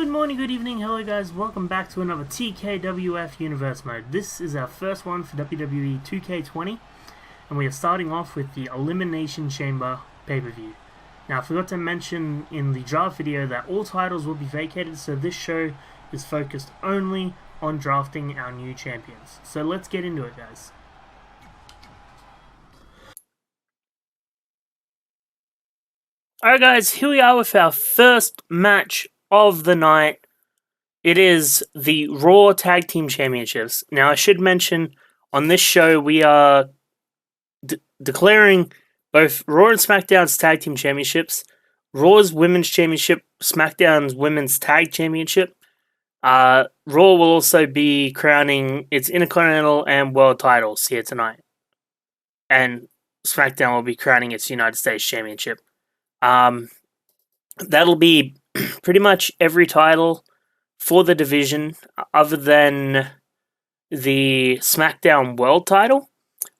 Good morning, good evening, hello guys, welcome back to another TKWF Universe mode. This is our first one for WWE2K20, and we are starting off with the Elimination Chamber pay-per-view. Now, I forgot to mention in the draft video that all titles will be vacated, so this show is focused only on drafting our new champions. So let's get into it, guys. Alright guys, here we are with our first match of the night. It is the Raw Tag Team Championships. Now, I should mention, on this show, we are declaring both Raw and SmackDown's Tag Team Championships, Raw's Women's Championship, SmackDown's Women's Tag Championship. Raw will also be crowning its Intercontinental and World titles here tonight. And SmackDown will be crowning its United States Championship. That'll be pretty much every title for the division other than the SmackDown World title,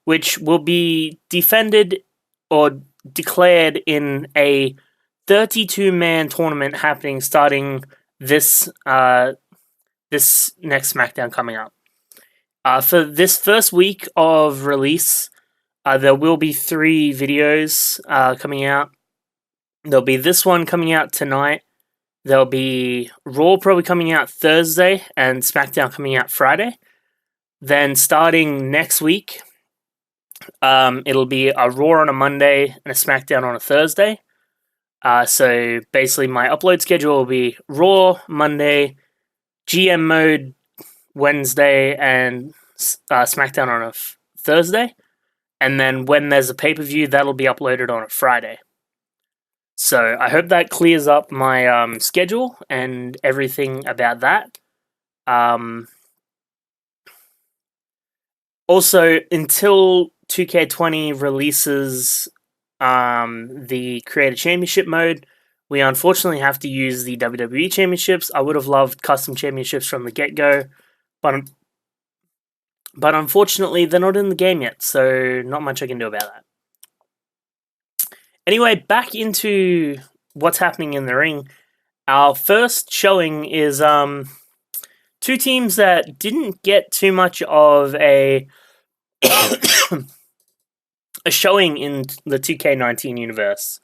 which will be defended or declared in a 32-man tournament happening starting this this next SmackDown coming up. For this first week of release, there will be 3 videos coming out. There'll be this one coming out tonight. There'll be Raw probably coming out Thursday and SmackDown coming out Friday. Then starting next week, it'll be a Raw on a Monday and a SmackDown on a Thursday. So basically my upload schedule will be Raw Monday, GM mode Wednesday, and SmackDown on a Thursday. And then when there's a pay-per-view, that'll be uploaded on a Friday. So I hope that clears up my schedule and everything about that. Also, until 2K20 releases the Creator Championship mode, we unfortunately have to use the WWE Championships. I would have loved custom championships from the get-go, but unfortunately they're not in the game yet, so not much I can do about that. Anyway, back into what's happening in the ring. Our first showing is 2 teams that didn't get too much of a a showing in the 2K19 universe.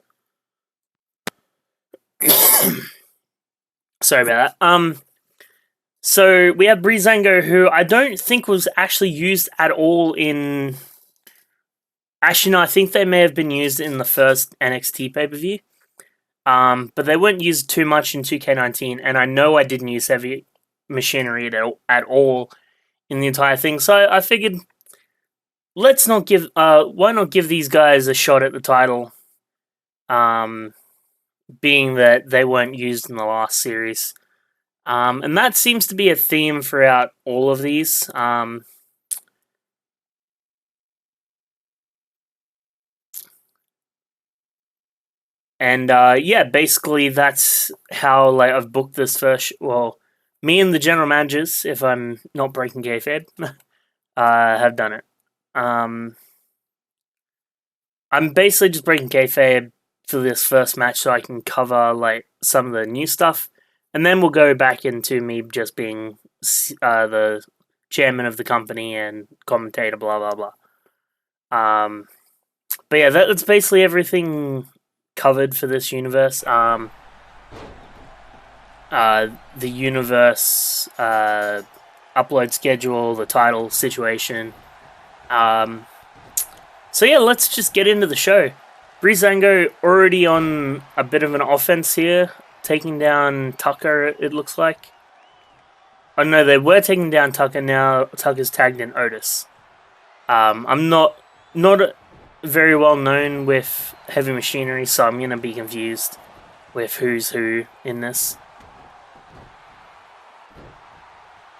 Sorry about that. So we have Breezango, who I don't think was actually used at all in... Actually, no, I think they may have been used in the first NXT pay-per-view. But they weren't used too much in 2K19, and I know I didn't use heavy machinery at all in the entire thing. So I figured, let's not give... why not give these guys a shot at the title, being that they weren't used in the last series. And that seems to be a theme throughout all of these. And yeah, basically that's how I've booked this first. Well, me and the general managers, if I'm not breaking kayfabe, have done it. I'm basically just breaking kayfabe for this first match so I can cover some of the new stuff, and then we'll go back into me just being the chairman of the company and commentator, blah blah blah. But yeah, that's basically everything covered for this universe. The universe upload schedule, the title situation. So yeah, let's just get into the show. Breezango already on a bit of an offense here, taking down Tucker, it looks like. Oh no, they were taking down Tucker, now Tucker's tagged in Otis. I'm not very well known with heavy machinery, so I'm gonna be confused with who's who in this.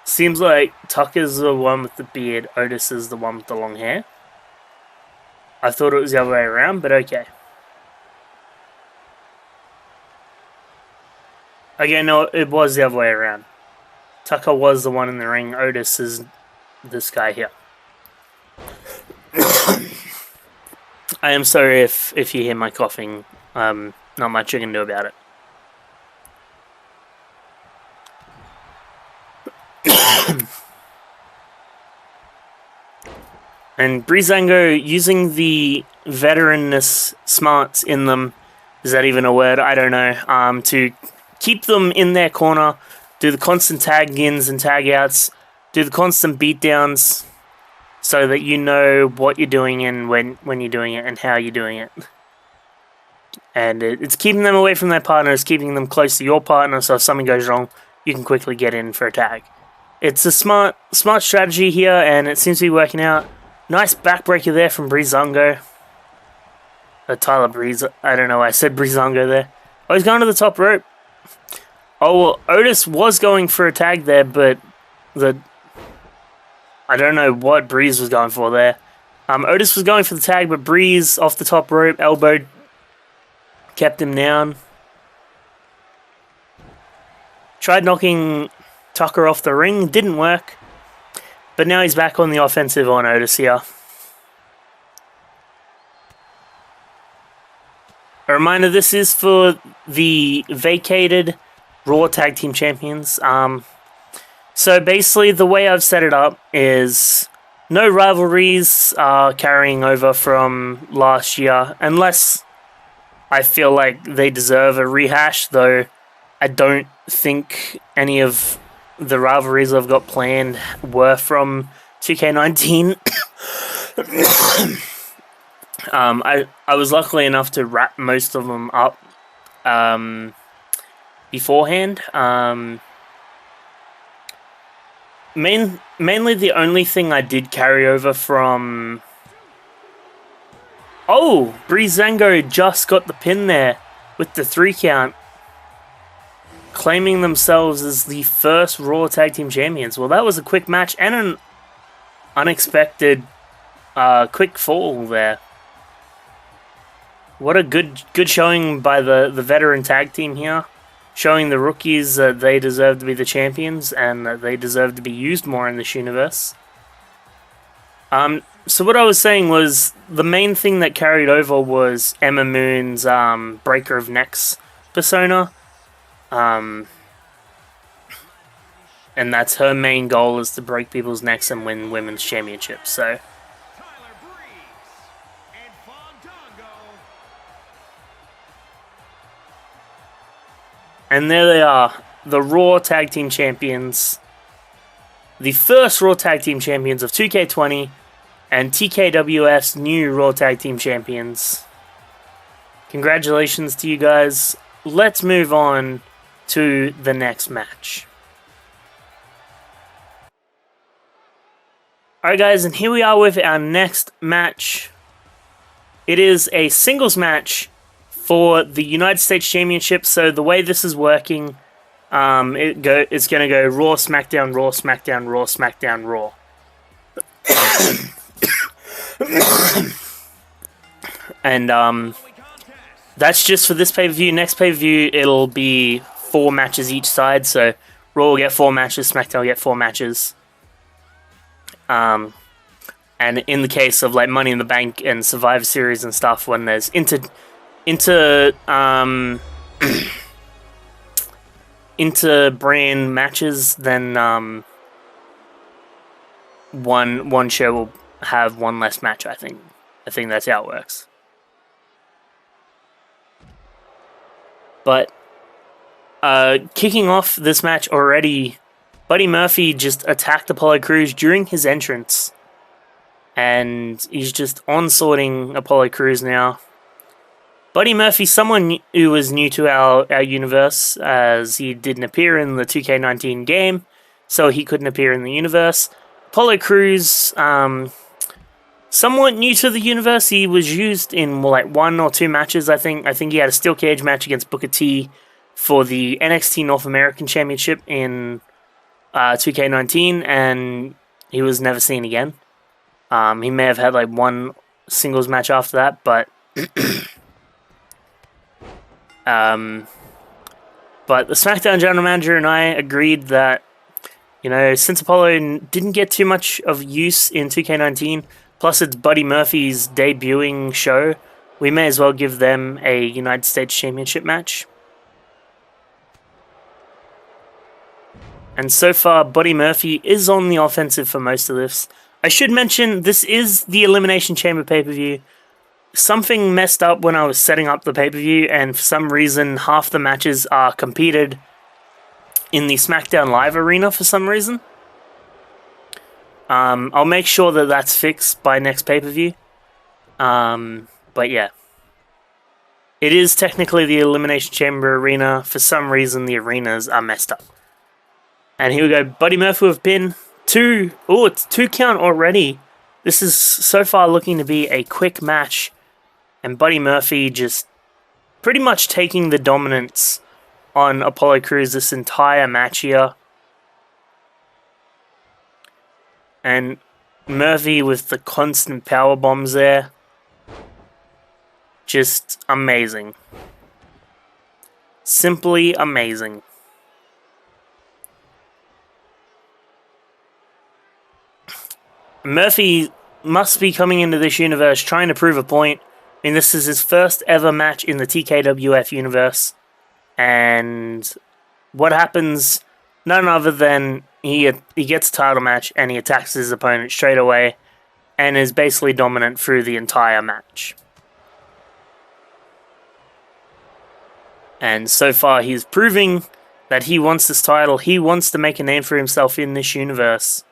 Seems like Tucker's the one with the beard, Otis is the one with the long hair. I thought it was the other way around, but okay. Okay, no, it was the other way around. Tucker was the one in the ring, Otis is this guy here. I am sorry if you hear my coughing. Not much I can do about it. And Breezango using the veteranness smarts in them, is that even a word? I don't know. To keep them in their corner, do the constant tag ins and tag outs, do the constant beatdowns, so that you know what you're doing and when you're doing it and how you're doing it. And it's keeping them away from their partners, keeping them close to your partner, so if something goes wrong, you can quickly get in for a tag. It's a smart strategy here, and it seems to be working out. Nice backbreaker there from Breezango. Tyler Breeze, I don't know why I said Breezango there. Oh, he's going to the top rope. Oh, well, Otis was going for a tag there, but I don't know what Breeze was going for there. Otis was going for the tag, but Breeze off the top rope, elbowed, kept him down. Tried knocking Tucker off the ring, didn't work. But now he's back on the offensive on Otis here. A reminder, this is for the vacated Raw Tag Team Champions. So basically the way I've set it up is no rivalries carrying over from last year, unless I feel like they deserve a rehash, though I don't think any of the rivalries I've got planned were from 2K19. I was lucky enough to wrap most of them up beforehand. Mainly the only thing I did carry over from... Oh! Breezango just got the pin there with the 3 count, claiming themselves as the first Raw Tag Team Champions. Well, that was a quick match and an unexpected quick fall there. What a good showing by the veteran tag team here, showing the rookies that they deserve to be the champions and that they deserve to be used more in this universe. So what I was saying was the main thing that carried over was Emma Moon's Breaker of Necks persona. And that's her main goal, is to break people's necks and win women's championships. So and there they are, the Raw Tag Team Champions. The first Raw Tag Team Champions of 2K20 and TKWF's new Raw Tag Team Champions. Congratulations to you guys. Let's move on to the next match. Alright guys, and here we are with our next match. It is a singles match for the United States Championship. So the way this is working, it's going to go Raw, SmackDown, Raw, SmackDown, Raw, SmackDown, Raw. And that's just for this pay-per-view. Next pay-per-view, it'll be 4 matches each side. So Raw will get 4 matches, SmackDown will get 4 matches. And in the case of like Money in the Bank and Survivor Series and stuff, when there's inter-brand matches, then one show will have one less match. I think that's how it works. But kicking off this match already, Buddy Murphy just attacked Apollo Crews during his entrance, and he's just onslaughting Apollo Crews now. Buddy Murphy, someone who was new to our universe, as he didn't appear in the 2K19 game, so he couldn't appear in the universe. Apollo Crews, somewhat new to the universe. He was used in like 1 or 2 matches, I think. I think he had a steel cage match against Booker T for the NXT North American Championship in 2K19, and he was never seen again. He may have had like 1 singles match after that, but but the SmackDown general manager and I agreed that, you know, since Apollo didn't get too much of use in 2K19, plus it's Buddy Murphy's debuting show, we may as well give them a United States Championship match. And so far, Buddy Murphy is on the offensive for most of this. I should mention, this is the Elimination Chamber pay-per-view. Something messed up when I was setting up the pay-per-view, and for some reason, half the matches are competed in the SmackDown Live arena for some reason. I'll make sure that that's fixed by next pay-per-view. But yeah. It is technically the Elimination Chamber arena. For some reason, the arenas are messed up. And here we go. Buddy Murphy with pin. 2. Oh, it's 2 count already. This is so far looking to be a quick match. And Buddy Murphy just pretty much taking the dominance on Apollo Crews this entire match here. And Murphy with the constant power bombs there. Just amazing. Simply amazing. Murphy must be coming into this universe trying to prove a point. I mean, this is his first ever match in the TKWF universe. And what happens, none other than he gets a title match and he attacks his opponent straight away and is basically dominant through the entire match. And so far he's proving that he wants this title. He wants to make a name for himself in this universe.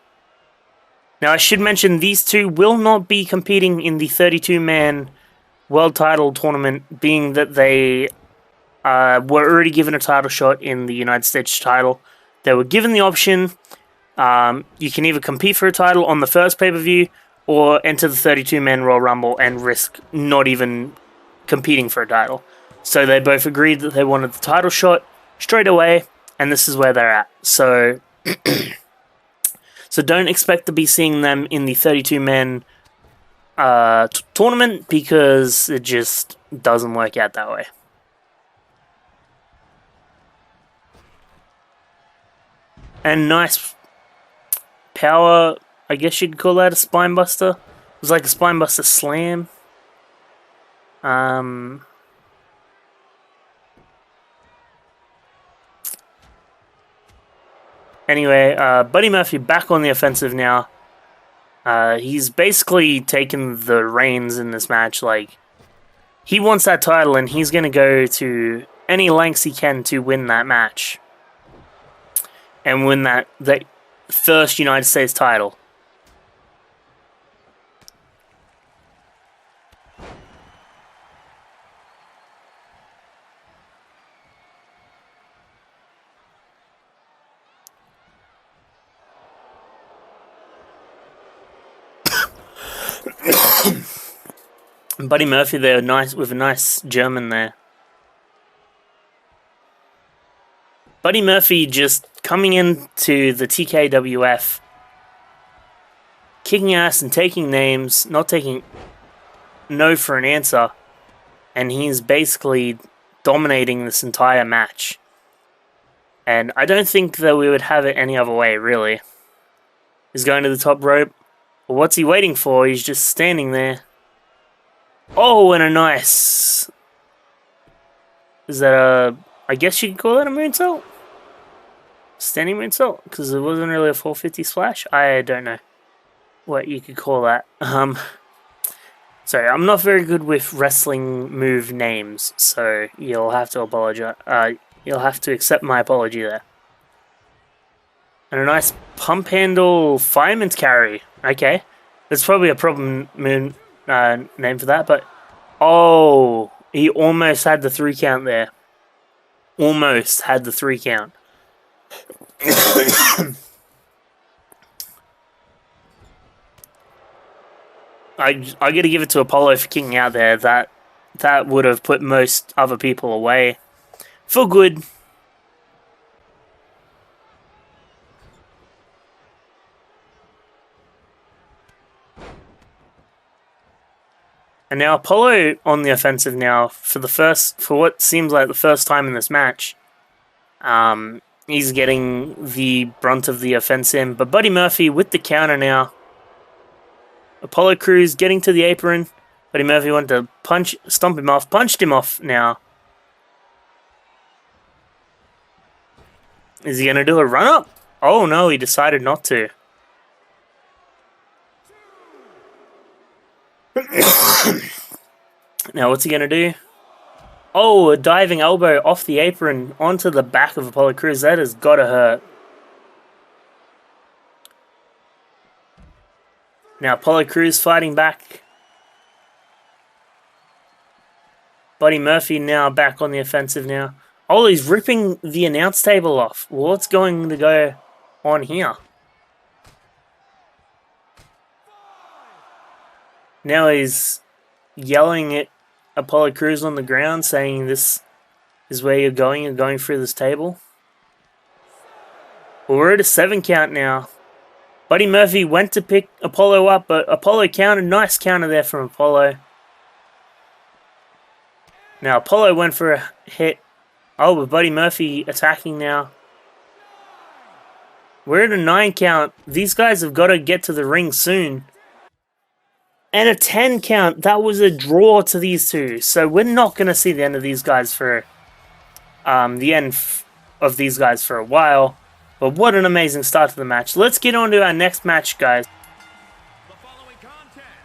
Now, I should mention these two will not be competing in the 32-man world title tournament, being that they were already given a title shot in the United States title. They were given the option. You can either compete for a title on the first pay-per-view or enter the 32-man Royal Rumble and risk not even competing for a title. So they both agreed that they wanted the title shot straight away, and this is where they're at. So... So don't expect to be seeing them in the 32-man tournament because it just doesn't work out that way. And nice power, I guess you'd call that a spinebuster. It was like a spinebuster slam. Anyway, Buddy Murphy back on the offensive now. He's basically taken the reins in this match. Like, he wants that title and he's going to go to any lengths he can to win that match. And win that first United States title. Buddy Murphy there, nice with a nice German there. Buddy Murphy just coming into the TKWF, kicking ass and taking names, not taking no for an answer, and he's basically dominating this entire match. And I don't think that we would have it any other way, really. He's going to the top rope. Well, what's he waiting for? He's just standing there. Oh, and a nice... Is that a... I guess you could call that a moonsault? Standing moonsault? Because it wasn't really a 450 splash? I don't know what you could call that. Sorry, I'm not very good with wrestling move names, so you'll have to apologize. You'll have to accept my apology there. And a nice pump handle fireman's carry. Okay. There's probably a problem name for that, but... Oh, he almost had the 3 count there. Almost had the 3 count. I gotta give it to Apollo for kicking out there. That would have put most other people away. For good. And now Apollo on the offensive now for what seems like the first time in this match. He's getting the brunt of the offense in, but Buddy Murphy with the counter now. Apollo Crews getting to the apron. Buddy Murphy wanted to stomp him off, punched him off now. Is he going to do a run-up? Oh no, he decided not to. Now, what's he going to do? Oh, a diving elbow off the apron onto the back of Apollo Crews. That has got to hurt. Now, Apollo Crews fighting back. Buddy Murphy now back on the offensive now. Oh, he's ripping the announce table off. What's going to go on here? Now he's yelling at Apollo Crews on the ground, saying this is where you're going through this table. Well, we're at a 7 count now. Buddy Murphy went to pick Apollo up, but Apollo countered. Nice counter there from Apollo. Now Apollo went for a hit. Oh, but Buddy Murphy attacking now. We're at a 9 count. These guys have got to get to the ring soon. And a 10 count. That was a draw to these two. So we're not going to see the end of these guys for of these guys for a while. But what an amazing start to the match. Let's get on to our next match, guys.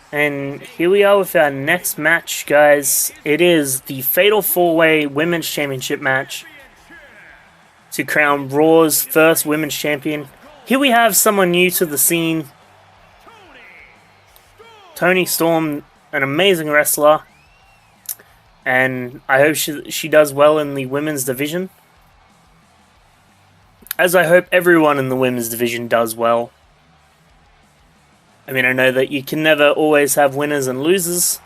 And here we are with our next match, guys. It is the Fatal 4-Way Women's Championship match to crown Raw's first Women's Champion. Here we have someone new to the scene. Toni Storm, an amazing wrestler. And I hope she does well in the women's division. As I hope everyone in the women's division does well. I mean, I know that you can never always have winners and losers,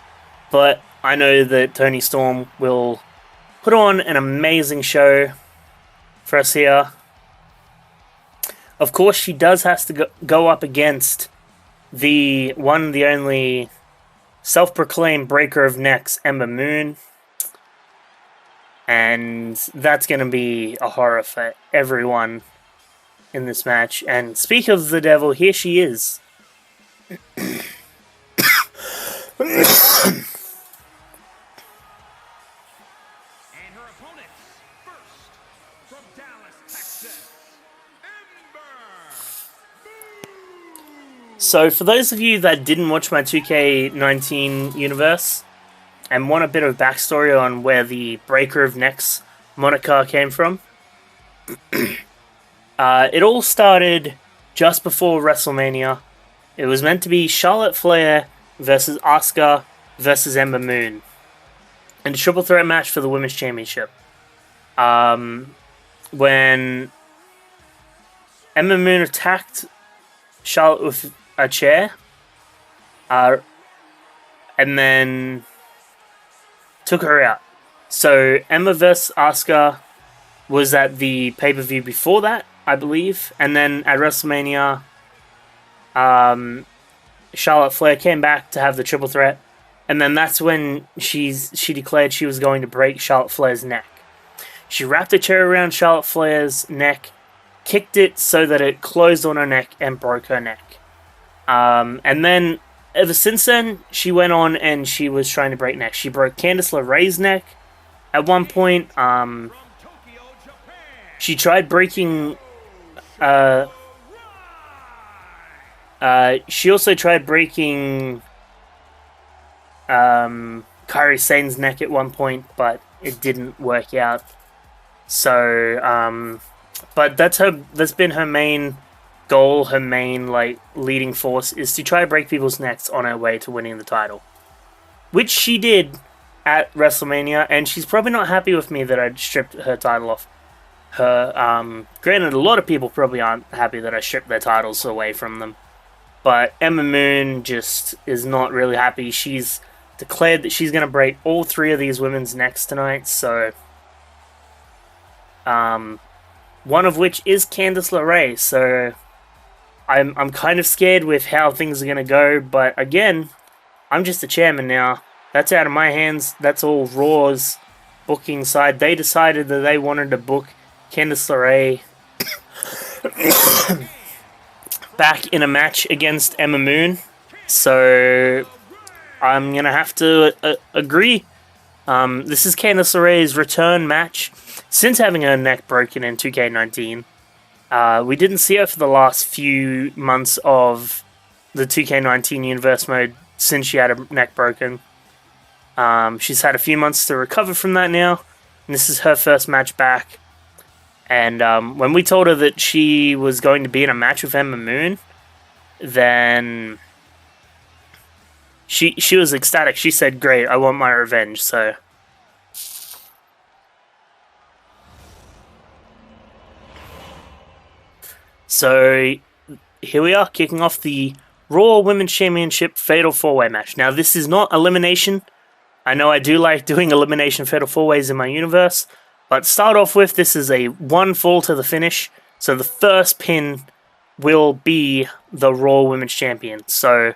but I know that Toni Storm will put on an amazing show for us here. Of course, she does have to go up against the one, the only self-proclaimed breaker of necks, Ember Moon. And that's going to be a horror for everyone in this match. And speak of the devil, here she is. So for those of you that didn't watch my 2K19 universe and want a bit of backstory on where the Breaker of Necks moniker came from, it all started just before WrestleMania. It was meant to be Charlotte Flair versus Asuka versus Ember Moon in a triple threat match for the Women's Championship. When Ember Moon attacked Charlotte with a chair, and then took her out. So Emma vs. Asuka was at the pay-per-view before that, I believe, and then at WrestleMania, Charlotte Flair came back to have the triple threat, and then that's when she declared she was going to break Charlotte Flair's neck. She wrapped a chair around Charlotte Flair's neck, kicked it so that it closed on her neck and broke her neck. And then, ever since then, she went on and she was trying to break necks. She broke Candice LeRae's neck at one point. She tried breaking... she also tried breaking Kairi Sane's neck at one point, but it didn't work out. So, but that's been her main goal, her main leading force, is to try to break people's necks on her way to winning the title, which she did at WrestleMania. And she's probably not happy with me that I stripped her title off her. Granted, a lot of people probably aren't happy that I stripped their titles away from them, but Ember Moon just is not really happy. She's declared that she's going to break all 3 of these women's necks tonight. So one of which is Candice LeRae. So I'm kind of scared with how things are going to go, but again, I'm just the chairman now. That's out of my hands. That's all Raw's booking side. They decided that they wanted to book Candice LeRae back in a match against Ember Moon. So I'm going to have to agree. This is Candice LeRae's return match since having her neck broken in 2K19. We didn't see her for the last few months of the 2K19 universe mode since she had her neck broken. She's had a few months to recover from that now, and this is her first match back. And when we told her that she was going to be in a match with Ember Moon, then she was ecstatic. She said, "Great, I want my revenge." So here we are, kicking off the Raw Women's Championship Fatal 4-Way match. Now, this is not Elimination. I know I do like doing Elimination Fatal 4-Ways in my universe, but start off with, this is a one fall to the finish, so the first pin will be the Raw Women's Champion. So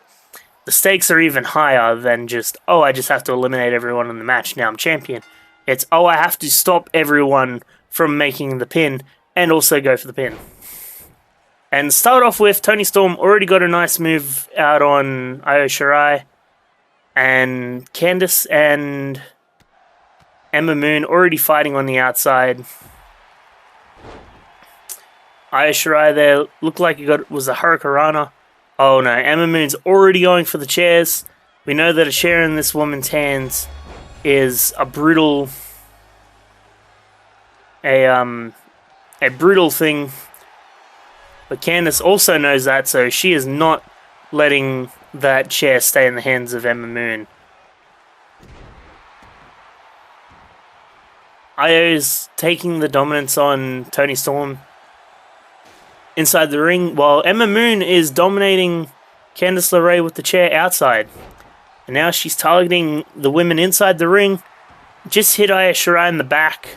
the stakes are even higher than just, oh, I just have to eliminate everyone in the match, now I'm champion. It's, oh, I have to stop everyone from making the pin and also go for the pin. And start off with, Toni Storm already got a nice move out on Io Shirai, and Candice and Ember Moon already fighting on the outside. Io Shirai there looked like it was a Hurricanrana. Oh no, Ember Moon's already going for the chairs. We know that a chair in this woman's hands is a brutal thing. But Candice also knows that, so she is not letting that chair stay in the hands of Ember Moon. Io's taking the dominance on Toni Storm inside the ring, while Ember Moon is dominating Candice LeRae with the chair outside. And now she's targeting the women inside the ring. Just hit Io Shirai in the back.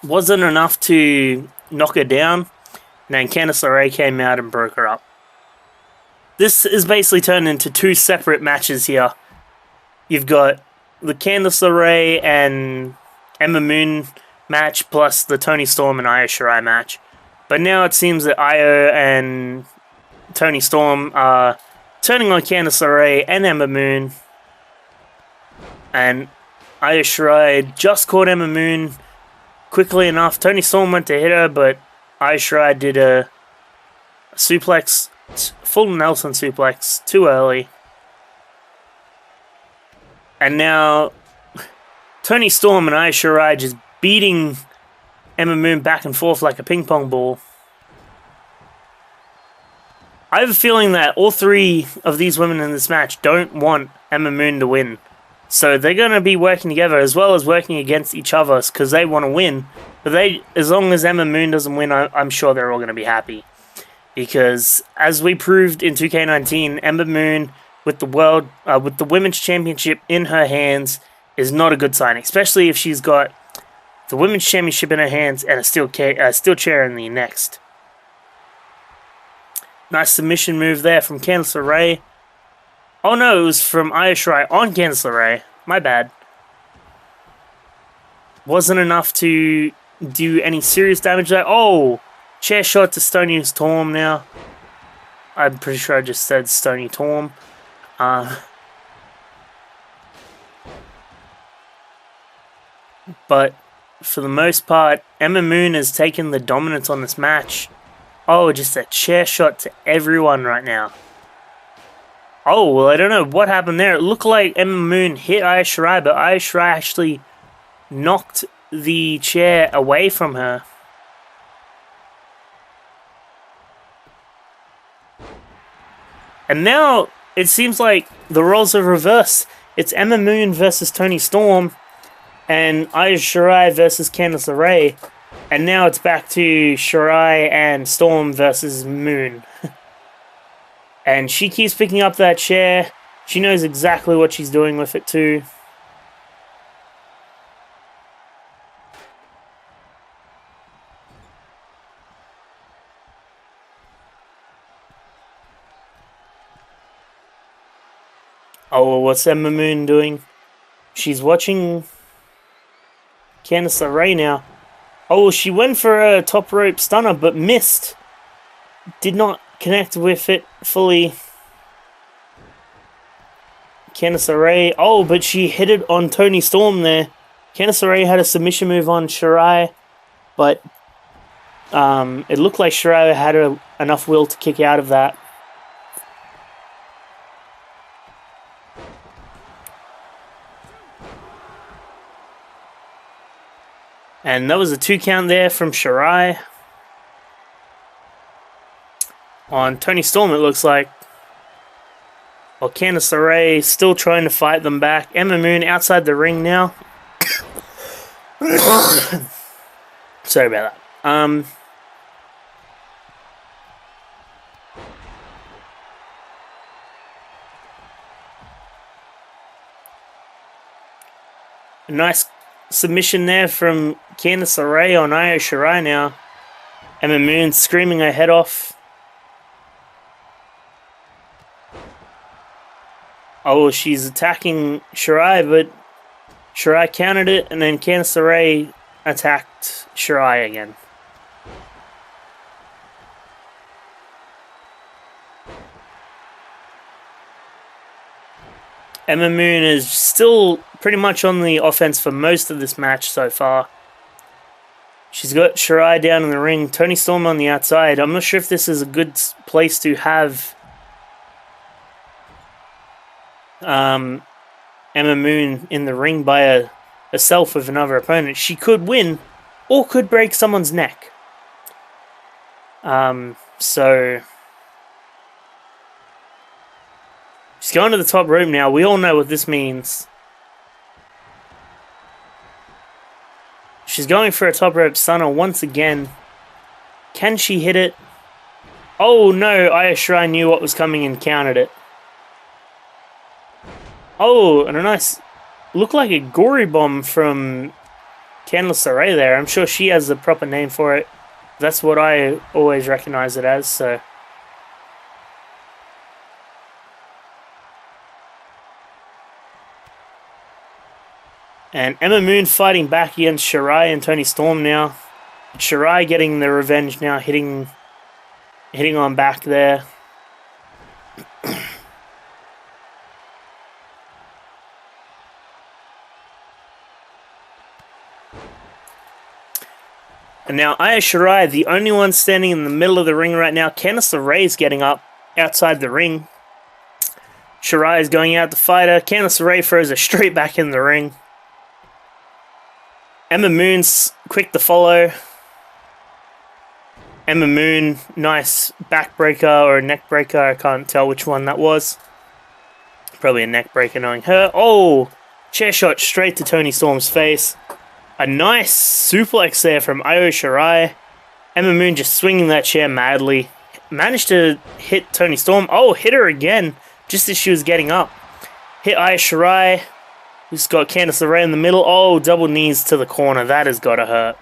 Wasn't enough to knock her down. And then Candice LeRae came out and broke her up. This is basically turned into two separate matches here. You've got the Candice LeRae and Ember Moon match plus the Toni Storm and Io Shirai match. But now it seems that Io and Toni Storm are turning on Candice LeRae and Ember Moon. And Io Shirai just caught Ember Moon quickly enough. Toni Storm went to hit her, but Io Shirai did a suplex, full Nelson suplex, too early. And now Toni Storm and Io Shirai just beating Ember Moon back and forth like a ping pong ball. I have a feeling that all three of these women in this match don't want Ember Moon to win. So they're going to be working together as well as working against each other because they want to win. But as long as Ember Moon doesn't win, I'm sure they're all going to be happy. Because as we proved in 2K19, Ember Moon with the Women's Championship in her hands is not a good sign. Especially if she's got the Women's Championship in her hands and a steel chair in the next. Nice submission move there from Candice LeRae. Oh no, it was from Io Shirai on Candice LeRae. My bad. Wasn't enough to do any serious damage there. Oh! Chair shot to Stony Storm now. I'm pretty sure I just said Stony Storm. But for the most part, Ember Moon has taken the dominance on this match. Oh, just a chair shot to everyone right now. Oh, well, I don't know what happened there. It looked like Ember Moon hit Io Shirai, but Io Shirai actually knocked the chair away from her. And now it seems like the roles are reversed. It's Ember Moon versus Toni Storm and Io Shirai versus Candice LeRae. And now it's back to Shirai and Storm versus Moon. And she keeps picking up that chair. She knows exactly what she's doing with it too. Oh, what's Ember Moon doing? She's watching Candice LeRae now. Oh, she went for a top rope stunner but missed. Did not connect with it fully. Candice LeRae. Oh, but she hit it on Toni Storm there. Candice LeRae had a submission move on Shirai, but it looked like Shirai had enough will to kick out of that. And that was a 2 count there from Shirai. On Toni Storm, it looks like. While Candice LeRae still trying to fight them back. Emma Moon outside the ring now. Sorry about that. A nice submission there from Candice LeRae on Io Shirai now. Emma Moon screaming her head off. Oh, she's attacking Shirai, but Shirai countered it, and then Candice LeRae attacked Shirai again. Emma Moon is still pretty much on the offense for most of this match so far. She's got Shirai down in the ring, Toni Storm on the outside. I'm not sure if this is a good place to have Emma Moon in the ring by herself with another opponent. She could win or could break someone's neck. So she's going to the top rope now. We all know what this means. She's going for a top rope stunner once again. Can she hit it? Oh no, Io Shirai knew what was coming and countered it. Oh, and a nice, looked like a gory bomb from Candice LeRae there. I'm sure she has the proper name for it. That's what I always recognize it as, so. And Emma Moon fighting back against Shirai and Toni Storm now. Shirai getting the revenge now, hitting on back there. And now Io Shirai, the only one standing in the middle of the ring right now. Candice LeRae is getting up outside the ring. Shirai is going out to fight her. Candice LeRae throws her straight back in the ring. Emma Moon's quick to follow. Emma Moon, nice backbreaker or a neck breaker. I can't tell which one that was. Probably a neck breaker knowing her. Oh, chair shot straight to Toni Storm's face. A nice suplex there from Io Shirai. Emma Moon just swinging that chair madly. Managed to hit Toni Storm. Oh, hit her again just as she was getting up. Hit Io Shirai. Who's got Candice LeRae in the middle. Oh, double knees to the corner. That has got to hurt.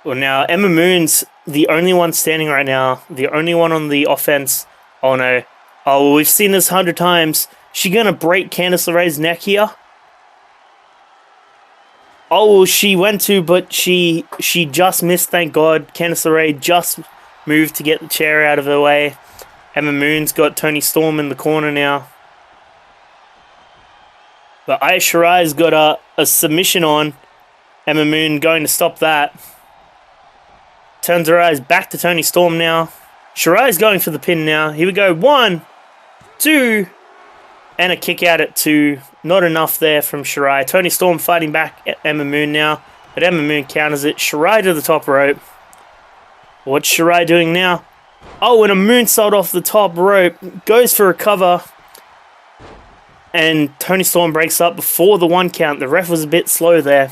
Well, now Emma Moon's the only one standing right now. The only one on the offense. Oh, no. Oh, we've seen this 100 times. She going to break Candice LeRae's neck here? Oh, she went to, but she just missed, thank God. Candice LeRae just moved to get the chair out of her way. Emma Moon's got Toni Storm in the corner now. But Io Shirai's got a submission on. Emma Moon going to stop that. Turns her eyes back to Toni Storm now. Shirai's going for the pin now. Here we go. 1, 2, and a kick out at 2. Not enough there from Shirai. Toni Storm fighting back at Emma Moon now. But Emma Moon counters it. Shirai to the top rope. What's Shirai doing now? Oh, and a moonsault off the top rope. Goes for a cover. And Toni Storm breaks up before the 1 count. The ref was a bit slow there.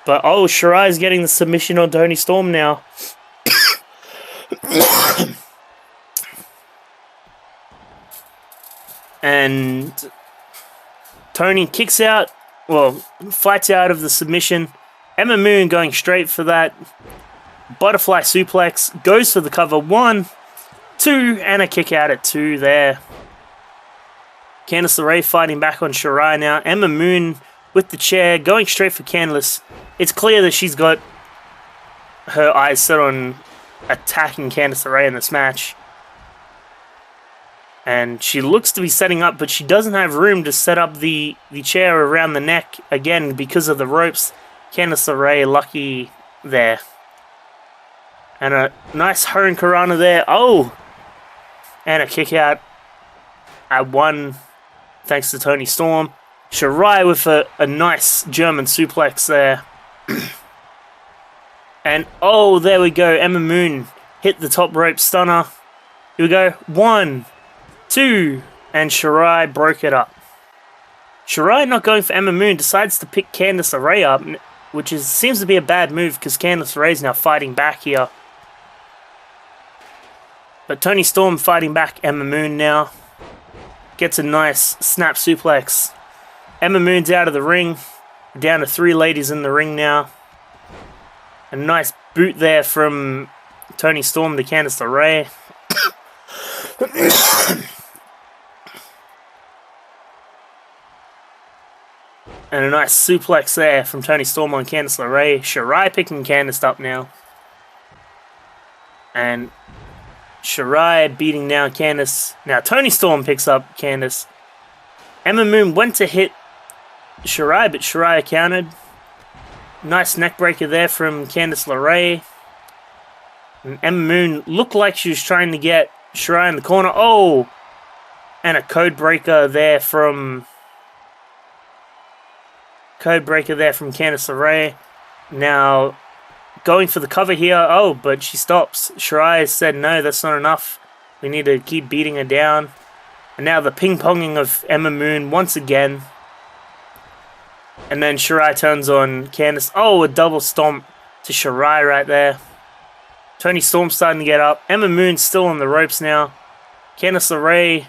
But oh, Shirai's getting the submission on Toni Storm now. And Toni kicks out, well, fights out of the submission. Emma Moon going straight for that butterfly suplex. Goes for the cover. 1, 2, and a kick out at 2 there. Candice LeRae fighting back on Shirai now. Emma Moon with the chair, going straight for Candice. It's clear that she's got her eyes set on attacking Candice LeRae in this match. And she looks to be setting up, but she doesn't have room to set up the chair around the neck, again, because of the ropes. Candice LeRae lucky there. And a nice Hurricanrana there. Oh! And a kick out at 1, thanks to Toni Storm. Shirai with a nice German suplex there. And oh, there we go. Emma Moon hit the top rope stunner. Here we go. 1, 2, and Shirai broke it up. Shirai not going for Emma Moon, decides to pick Candice LeRae up, which seems to be a bad move because Candice LeRae is now fighting back here. But Toni Storm fighting back Emma Moon now. Gets a nice snap suplex. Emma Moon's out of the ring. We're down to 3 ladies in the ring now. A nice boot there from Toni Storm to Candice LeRae. And a nice suplex there from Toni Storm on Candice LeRae. Shirai picking Candice up now. And Shirai beating down Candice. Now Toni Storm picks up Candice. Emma Moon went to hit Shirai, but Shirai countered. Nice neckbreaker there from Candice LeRae. And Emma Moon looked like she was trying to get Shirai in the corner. Oh! And a code breaker there from Candice LeRae. Now going for the cover here. Oh, but she stops. Shirai said, no, that's not enough. We need to keep beating her down. And now the ping-ponging of Emma Moon once again. And then Shirai turns on Candice. Oh, a double stomp to Shirai right there. Toni Storm starting to get up. Emma Moon still on the ropes now. Candice LeRae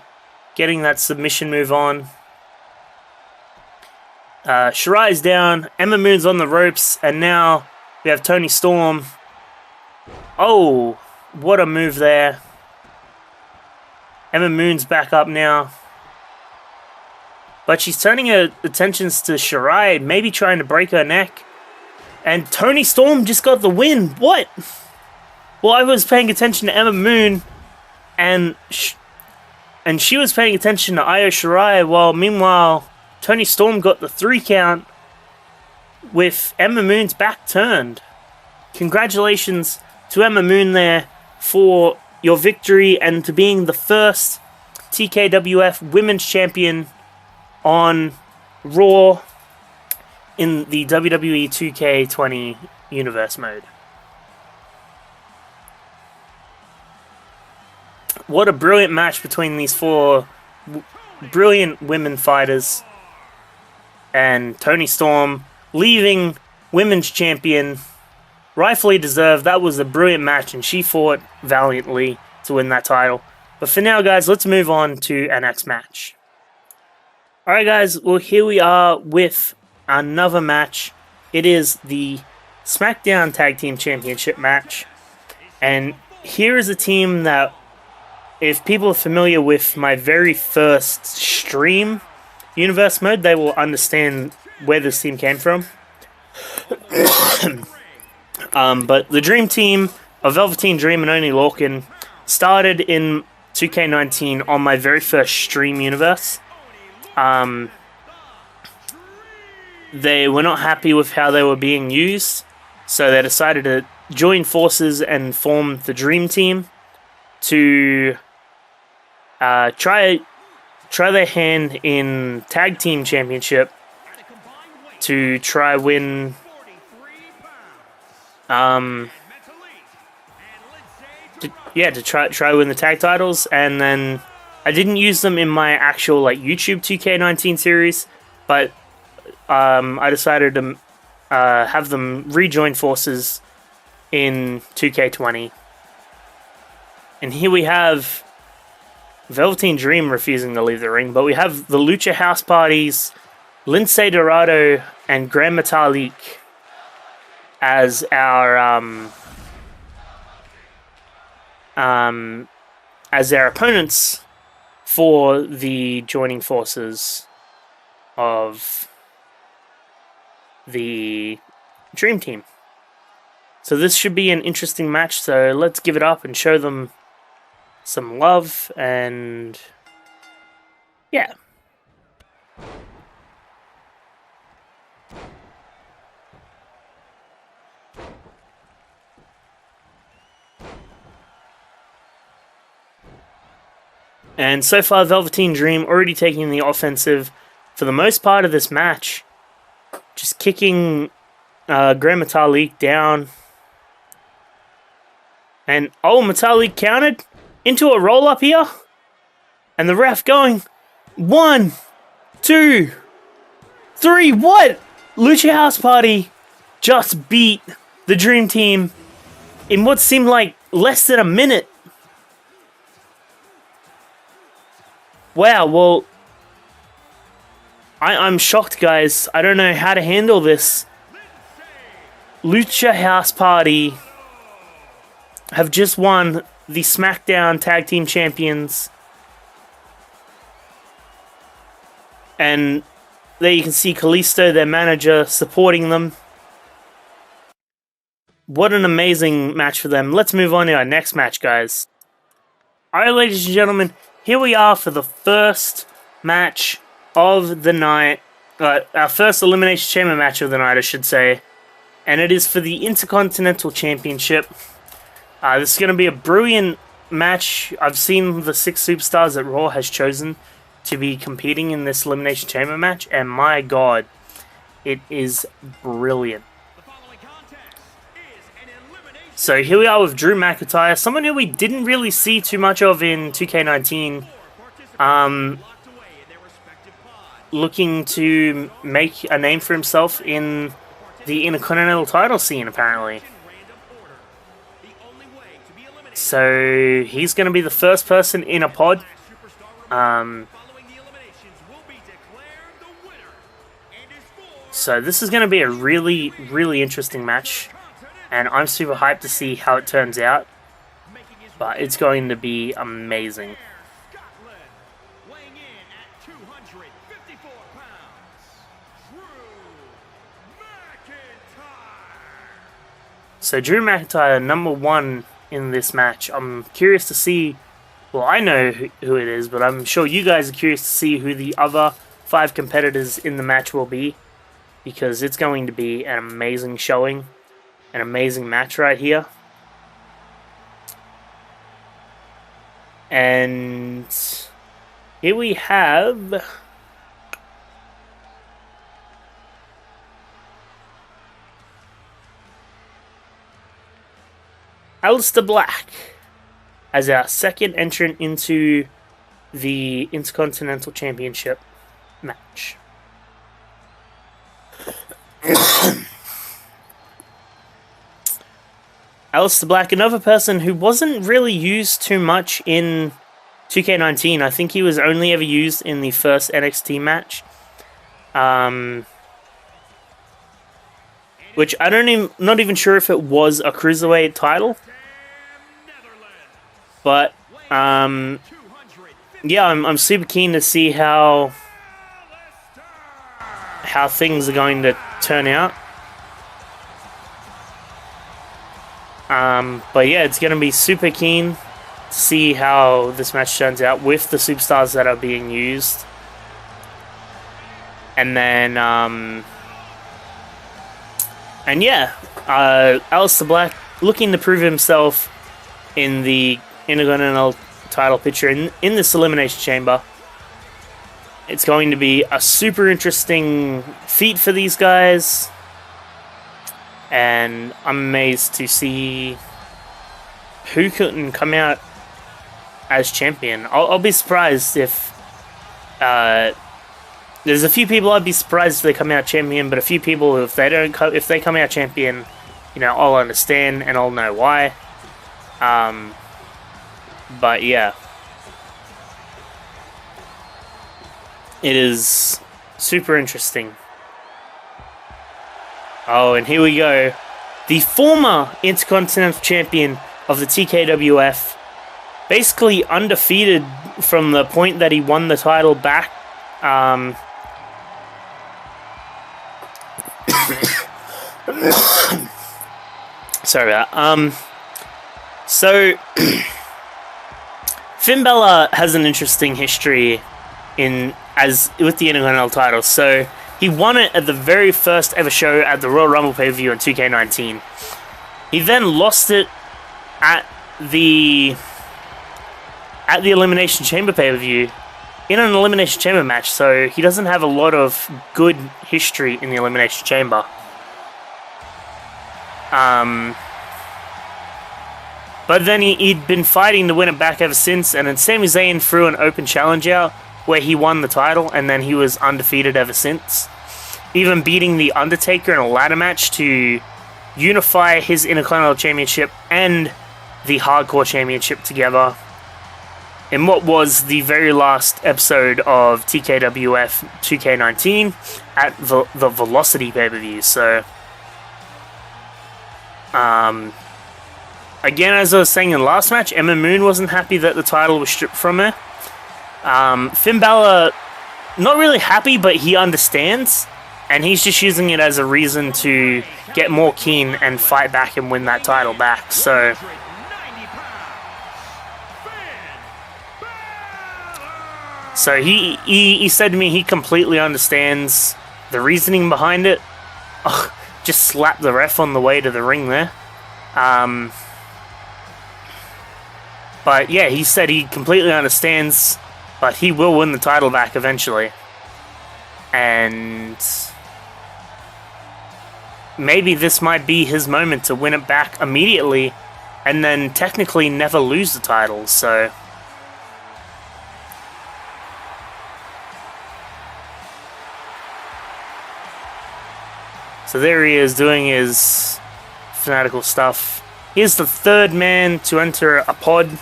getting that submission move on. Shirai's down. Emma Moon's on the ropes. And now we have Toni Storm. Oh, what a move there. Emma Moon's back up now. But she's turning her attentions to Shirai, maybe trying to break her neck. And Toni Storm just got the win. What? Well, I was paying attention to Emma Moon, and she was paying attention to Io Shirai, while meanwhile, Toni Storm got the 3 count with Emma Moon's back turned. Congratulations to Emma Moon there for your victory and to being the first TKWF Women's Champion on Raw in the WWE 2K20 universe mode. What a brilliant match between these 4 brilliant women fighters. And Toni Storm leaving Women's Champion. Rightfully deserved. That was a brilliant match and she fought valiantly to win that title. But for now, guys, let's move on to our next match. Alright, guys. Well, here we are with another match. It is the SmackDown Tag Team Championship match. And here is a team that, if people are familiar with my very first stream universe mode, they will understand where this team came from. But the Dream Team of Velveteen Dream and Oney Lorcan started in 2K19 on my very first stream universe. They were not happy with how they were being used, so they decided to join forces and form the Dream Team to try their hand in Tag Team Championship to try win to try win the tag titles. And then I didn't use them in my actual YouTube 2K19 series, but I decided to have them rejoin forces in 2K20. And here we have Velveteen Dream refusing to leave the ring, but we have the Lucha House Parties, Lince Dorado and Gran Metalik as our opponents for the joining forces of the Dream Team. So this should be an interesting match, so let's give it up and show them some love, and yeah. And so far, Velveteen Dream already taking the offensive. for the most part of this match, just kicking Grand Metalik down. And, oh, Metalik countered into a roll-up here. And the ref going, 1, 2, 3, what? Lucha House Party just beat the Dream Team in what seemed like less than a minute. Wow, well, I'm shocked, guys. I don't know how to handle this. Lucha House Party have just won the SmackDown Tag Team Champions. And there you can see Kalisto, their manager, supporting them. What an amazing match for them. Let's move on to our next match, guys. Alright, ladies and gentlemen, here we are for the first match of the night. Our first Elimination Chamber match of the night, I should say. And it is for the Intercontinental Championship. This is going to be a brilliant match. I've seen the 6 superstars that Raw has chosen to be competing in this Elimination Chamber match, and my god, it is brilliant. So here we are with Drew McIntyre, someone who we didn't really see too much of in 2K19. Looking to make a name for himself in the Intercontinental title scene, apparently. So he's going to be the first person in a pod. So this is going to be a really, really interesting match. And I'm super hyped to see how it turns out. But it's going to be amazing. So Drew McIntyre, number 1 in this match. I'm curious to see, well, I know who it is, but I'm sure you guys are curious to see who the other 5 competitors in the match will be, because it's going to be an amazing showing, an amazing match right here. And here we have Aleister Black as our second entrant into the Intercontinental Championship match. Aleister Black, another person who wasn't really used too much in 2K19. I think he was only ever used in the first NXT match. Which I don't not even sure if it was a Cruiserweight title. But, yeah, I'm super keen to see how things are going to turn out. But yeah, it's going to be super keen to see how this match turns out with the superstars that are being used. And then, and yeah, Aleister Black looking to prove himself in the Intercontinental title picture in this Elimination Chamber. It's going to be a super interesting feat for these guys. And I'm amazed to see who can come out as champion. I'll be surprised if... there's a few people I'd be surprised if they come out champion, but a few people, if they come out champion, you know, I'll understand and I'll know why. But yeah, it is super interesting. Oh, and here we go. The former Intercontinental Champion of the TKWF, basically undefeated from the point that he won the title back. Sorry about that. So Finn Balor has an interesting history with the Intercontinental title. So he won it at the very first ever show at the Royal Rumble pay-per-view in 2K19. He then lost it at the Elimination Chamber pay-per-view in an Elimination Chamber match, so he doesn't have a lot of good history in the Elimination Chamber. But then he'd been fighting to win it back ever since, and then Sami Zayn threw an open challenge out where he won the title, and then he was undefeated ever since. Even beating The Undertaker in a ladder match to unify his Intercontinental Championship and the Hardcore Championship together in what was the very last episode of TKWF 2K19 at the Velocity pay-per-view. So, again, as I was saying in the last match, Emma Moon wasn't happy that the title was stripped from her. Finn Balor, not really happy, but he understands, and he's just using it as a reason to get more keen and fight back and win that title back. So, he said to me he completely understands the reasoning behind it. Oh, just slapped the ref on the way to the ring there. But yeah, he said he completely understands, but he will win the title back eventually. And maybe this might be his moment to win it back immediately and then technically never lose the title. So there he is doing his fanatical stuff. He's the third man to enter a pod,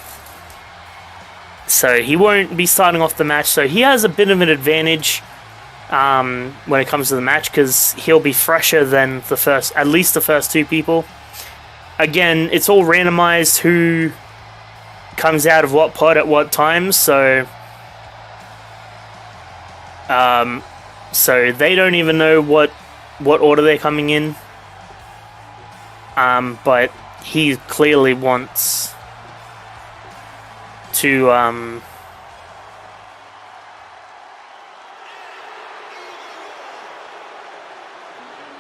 so he won't be starting off the match. So he has a bit of an advantage when it comes to the match, because he'll be fresher than at least the first two people. Again, it's all randomized who comes out of what pod at what time, so they don't even know what order they're coming in. But he clearly wants to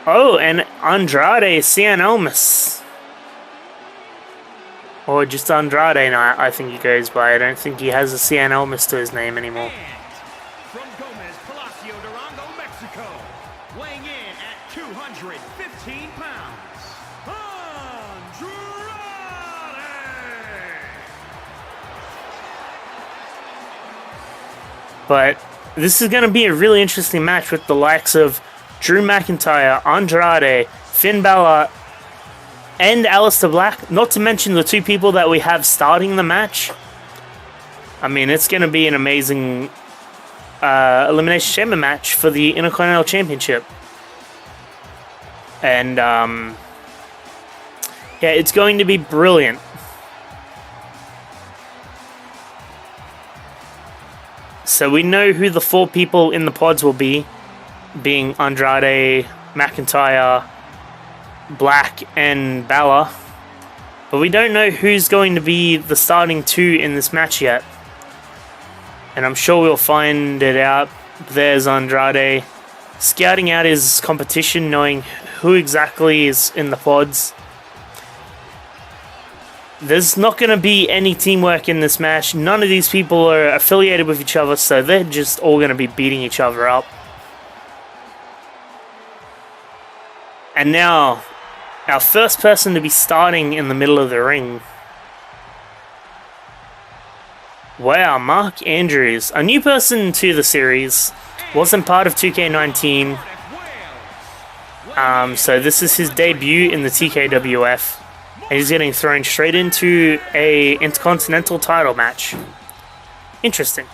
oh, and Andrade Cien Almas, or just Andrade now, I think he goes by. I don't think he has a Cien Almas to his name anymore. Weighing in at 215 pounds, Andrade! But this is going to be a really interesting match with the likes of Drew McIntyre, Andrade, Finn Balor, and Aleister Black, not to mention the two people that we have starting the match. I mean, it's going to be an amazing Elimination Chamber match for the Intercontinental Championship. And, yeah, it's going to be brilliant. So we know who the four people in the pods will be, being Andrade, McIntyre, Black, and Balor. But we don't know who's going to be the starting two in this match yet. And I'm sure we'll find it out. There's Andrade scouting out his competition, knowing who exactly is in the pods. There's not going to be any teamwork in this match. None of these people are affiliated with each other, so they're just all going to be beating each other up. And now, our first person to be starting in the middle of the ring. Wow, Mark Andrews, a new person to the series, wasn't part of 2K19. So this is his debut in the TKWF, and he's getting thrown straight into a Intercontinental title match. Interesting.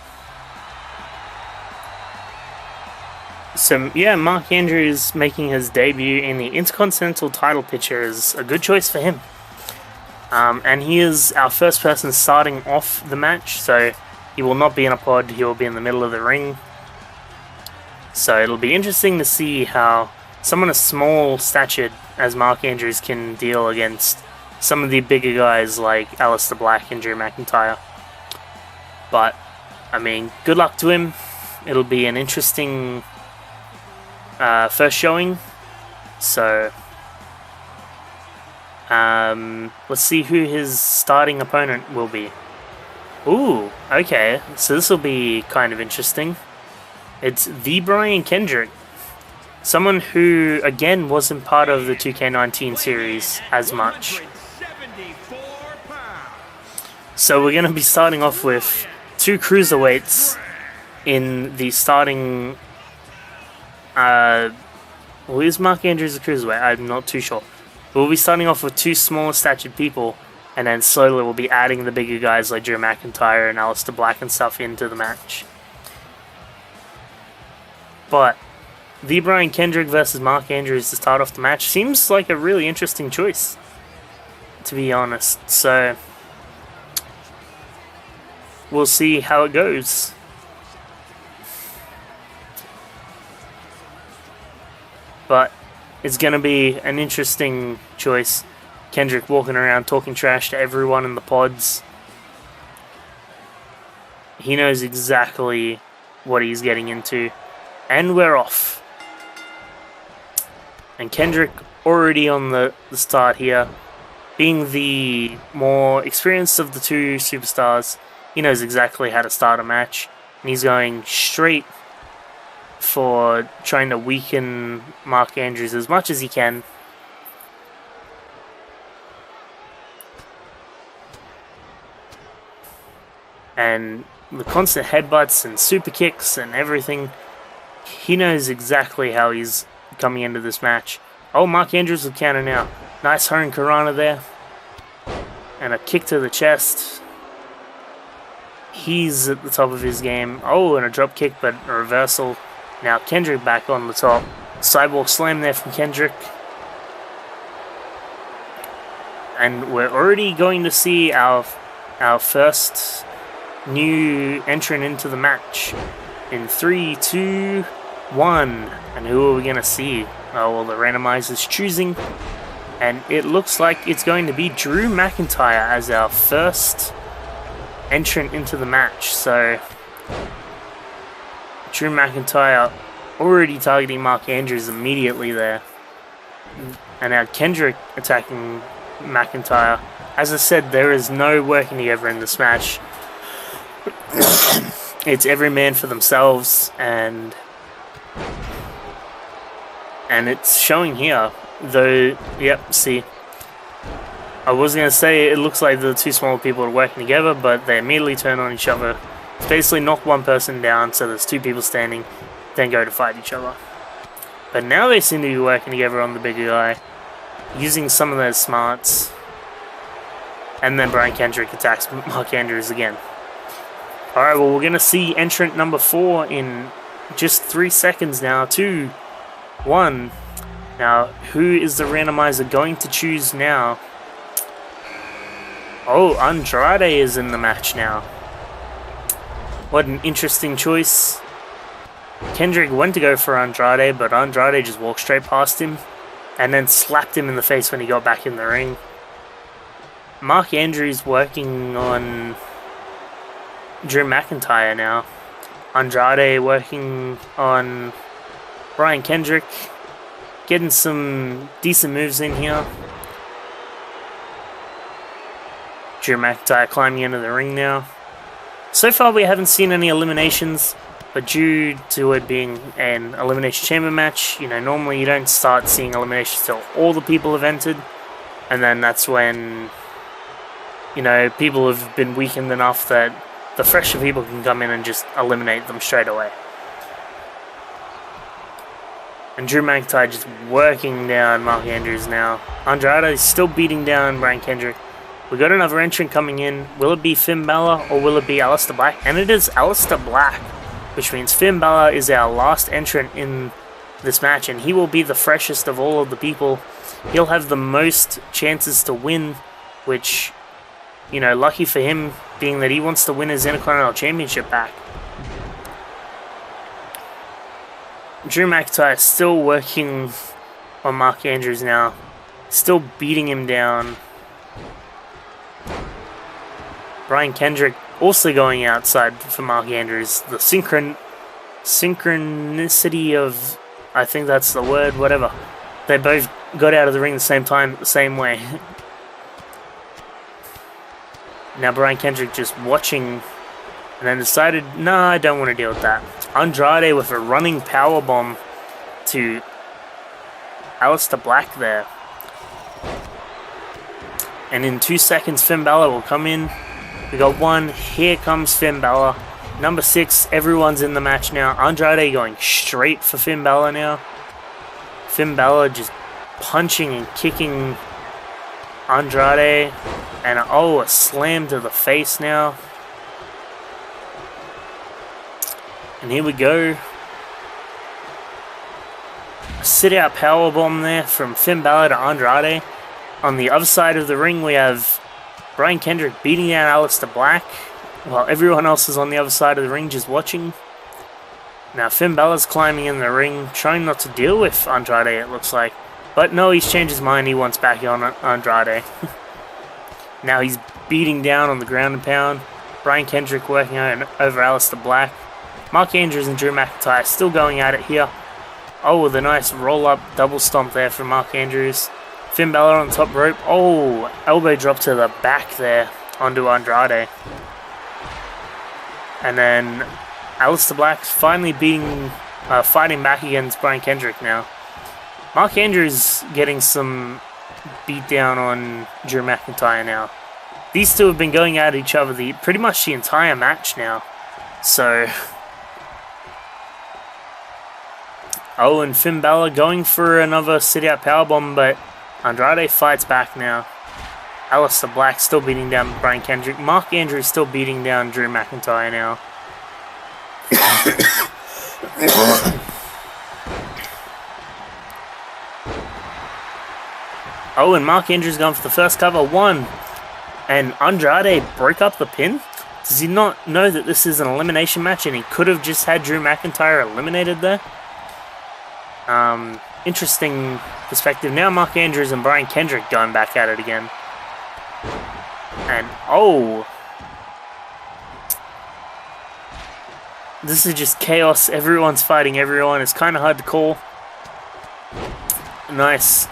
So yeah, Mark Andrews making his debut in the Intercontinental title picture is a good choice for him. And he is our first person starting off the match, so he will not be in a pod, he will be in the middle of the ring. So it'll be interesting to see how someone as small statured as Mark Andrews can deal against some of the bigger guys like Aleister Black and Drew McIntyre. But, I mean, good luck to him. It'll be an interesting first showing. So let's see who his starting opponent will be. Ooh, okay. So this will be kind of interesting. It's the Brian Kendrick. Someone who, again, wasn't part of the 2K19 series as much. 174 pounds. So we're going to be starting off with 2 cruiserweights in the starting... well, is Mark Andrews a cruiserweight? I'm not too sure. But we'll be starting off with 2 smaller statured people, and then slowly we'll be adding the bigger guys like Drew McIntyre and Aleister Black and stuff into the match. But the Brian Kendrick versus Mark Andrews to start off the match seems like a really interesting choice, to be honest. So we'll see how it goes. But it's going to be an interesting choice. Kendrick walking around talking trash to everyone in the pods. He knows exactly what he's getting into. And we're off. And Kendrick already on the start here. Being the more experienced of the 2 superstars, he knows exactly how to start a match. And he's going straight for trying to weaken Mark Andrews as much as he can. And the constant headbutts and super kicks and everything, he knows exactly how he's coming into this match. Oh, Mark Andrews will counter now. Nice Hurricane Karana there. And a kick to the chest. He's at the top of his game. Oh, and a drop kick, but a reversal. Now Kendrick back on the top. Sidewalk slam there from Kendrick. And we're already going to see our first new entrant into the match. In 3, 2, 1. And who are we going to see? Oh, well, the randomizer's choosing. And it looks like it's going to be Drew McIntyre as our first entrant into the match. So Drew McIntyre already targeting Mark Andrews immediately there. And now Kendrick attacking McIntyre. As I said, there is no working together in this match. It's every man for themselves, and it's showing here. Though, yep, see. I was going to say it looks like the 2 smaller people are working together, but they immediately turn on each other. Basically knock one person down, so there's 2 people standing, then go to fight each other. But now they seem to be working together on the bigger guy, using some of their smarts. And then Brian Kendrick attacks Mark Andrews again. Alright, well, we're going to see entrant number 4 in just 3 seconds now. 2, 1. Now, who is the randomizer going to choose now? Oh, Andrade is in the match now. What an interesting choice. Kendrick went to go for Andrade, but Andrade just walked straight past him and then slapped him in the face when he got back in the ring. Mark Andrews working on Drew McIntyre now. Andrade working on Brian Kendrick. Getting some decent moves in here. Drew McIntyre climbing into the ring now. So far we haven't seen any eliminations, but due to it being an Elimination Chamber match, you know, normally you don't start seeing eliminations till all the people have entered, and then that's when, you know, people have been weakened enough that the fresher people can come in and just eliminate them straight away. And Drew McIntyre just working down Mark Andrews now. Andrade is still beating down Brian Kendrick. We got another entrant coming in. Will it be Finn Balor or will it be Aleister Black? And it is Aleister Black, which means Finn Balor is our last entrant in this match, and he will be the freshest of all of the people. He'll have the most chances to win, which, you know, lucky for him, being that he wants to win his Intercontinental Championship back. Drew McIntyre still working on Mark Andrews now. Still beating him down. Brian Kendrick also going outside for Mark Andrews. The synchronicity of, I think that's the word, whatever. They both got out of the ring at the same time, the same way. Now Brian Kendrick just watching, and then decided, nah, I don't want to deal with that. Andrade with a running powerbomb to Aleister Black there. And in 2 seconds, Finn Balor will come in. We got 1. Here comes Finn Balor. Number 6, everyone's in the match now. Andrade going straight for Finn Balor now. Finn Balor just punching and kicking Andrade. And oh, a slam to the face now. And here we go. A sit-out powerbomb there from Finn Balor to Andrade. On the other side of the ring, we have Brian Kendrick beating down Aleister Black, while everyone else is on the other side of the ring just watching. Now Finn Balor's climbing in the ring, trying not to deal with Andrade, it looks like. But no, he's changed his mind, he wants back on Andrade. Now he's beating down on the ground and pound. Brian Kendrick working over Aleister Black. Mark Andrews and Drew McIntyre still going at it here. Oh, with a nice roll-up double stomp there from Mark Andrews. Finn Balor on the top rope. Oh, elbow drop to the back there onto Andrade. And then Aleister Black's finally fighting back against Brian Kendrick now. Mark Andrews getting some beat down on Drew McIntyre now. These two have been going at each other pretty much the entire match now. So... Oh, and Finn Balor going for another sit-out powerbomb, but Andrade fights back now. Aleister Black still beating down Brian Kendrick. Mark Andrews still beating down Drew McIntyre now. Oh, and Mark Andrews going for the first cover. 1. And Andrade broke up the pin? Does he not know that this is an elimination match and he could have just had Drew McIntyre eliminated there? Interesting perspective. Now Mark Andrews and Brian Kendrick going back at it again. And, oh. This is just chaos. Everyone's fighting everyone. It's kind of hard to call. Nice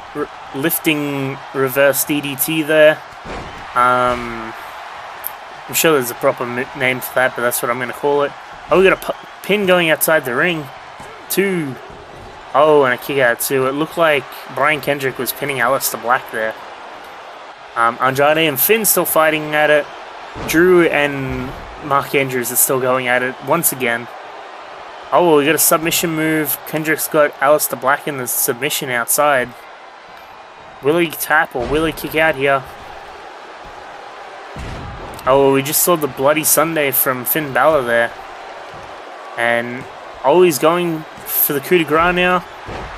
lifting reverse DDT there. I'm sure there's a proper name for that, but that's what I'm going to call it. Oh, we got a pin going outside the ring. 2. Oh, and a kick out too. It looked like Brian Kendrick was pinning Aleister Black there. Andrade and Finn still fighting at it. Drew and Mark Andrews are still going at it once again. Oh, we got a submission move. Kendrick's got Aleister Black in the submission outside. Will he tap or will he kick out here? Oh, we just saw the Bloody Sunday from Finn Balor there. And, oh, he's going for the coup de grace now.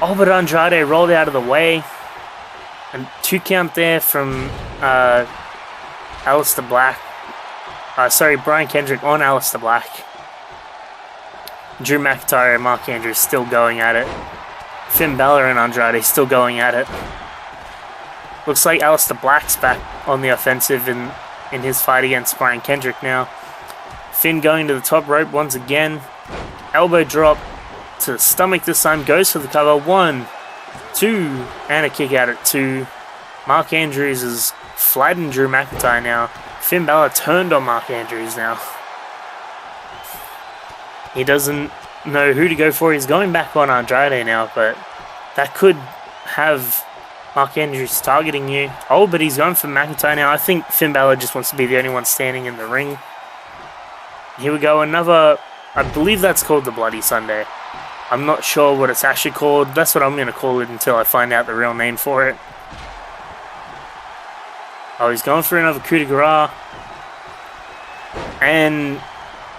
Oh, but Andrade rolled out of the way. And 2 count there from Aleister Black. Brian Kendrick on Aleister Black. Drew McIntyre and Mark Andrews still going at it. Finn Balor and Andrade still going at it. Looks like Aleister Black's back on the offensive in his fight against Brian Kendrick now. Finn going to the top rope once again. Elbow drop to the stomach this time. Goes for the cover. 1, 2, and a kick out at 2. Mark Andrews is flattened Drew McIntyre now. Finn Balor turned on Mark Andrews now. He doesn't know who to go for. He's going back on Andrade now, but that could have Mark Andrews targeting you. Oh, but he's going for McIntyre now. I think Finn Balor just wants to be the only one standing in the ring. Here we go, another... I believe that's called the Bloody Sunday. I'm not sure what it's actually called. That's what I'm going to call it until I find out the real name for it. Oh, he's going for another coup de grace. And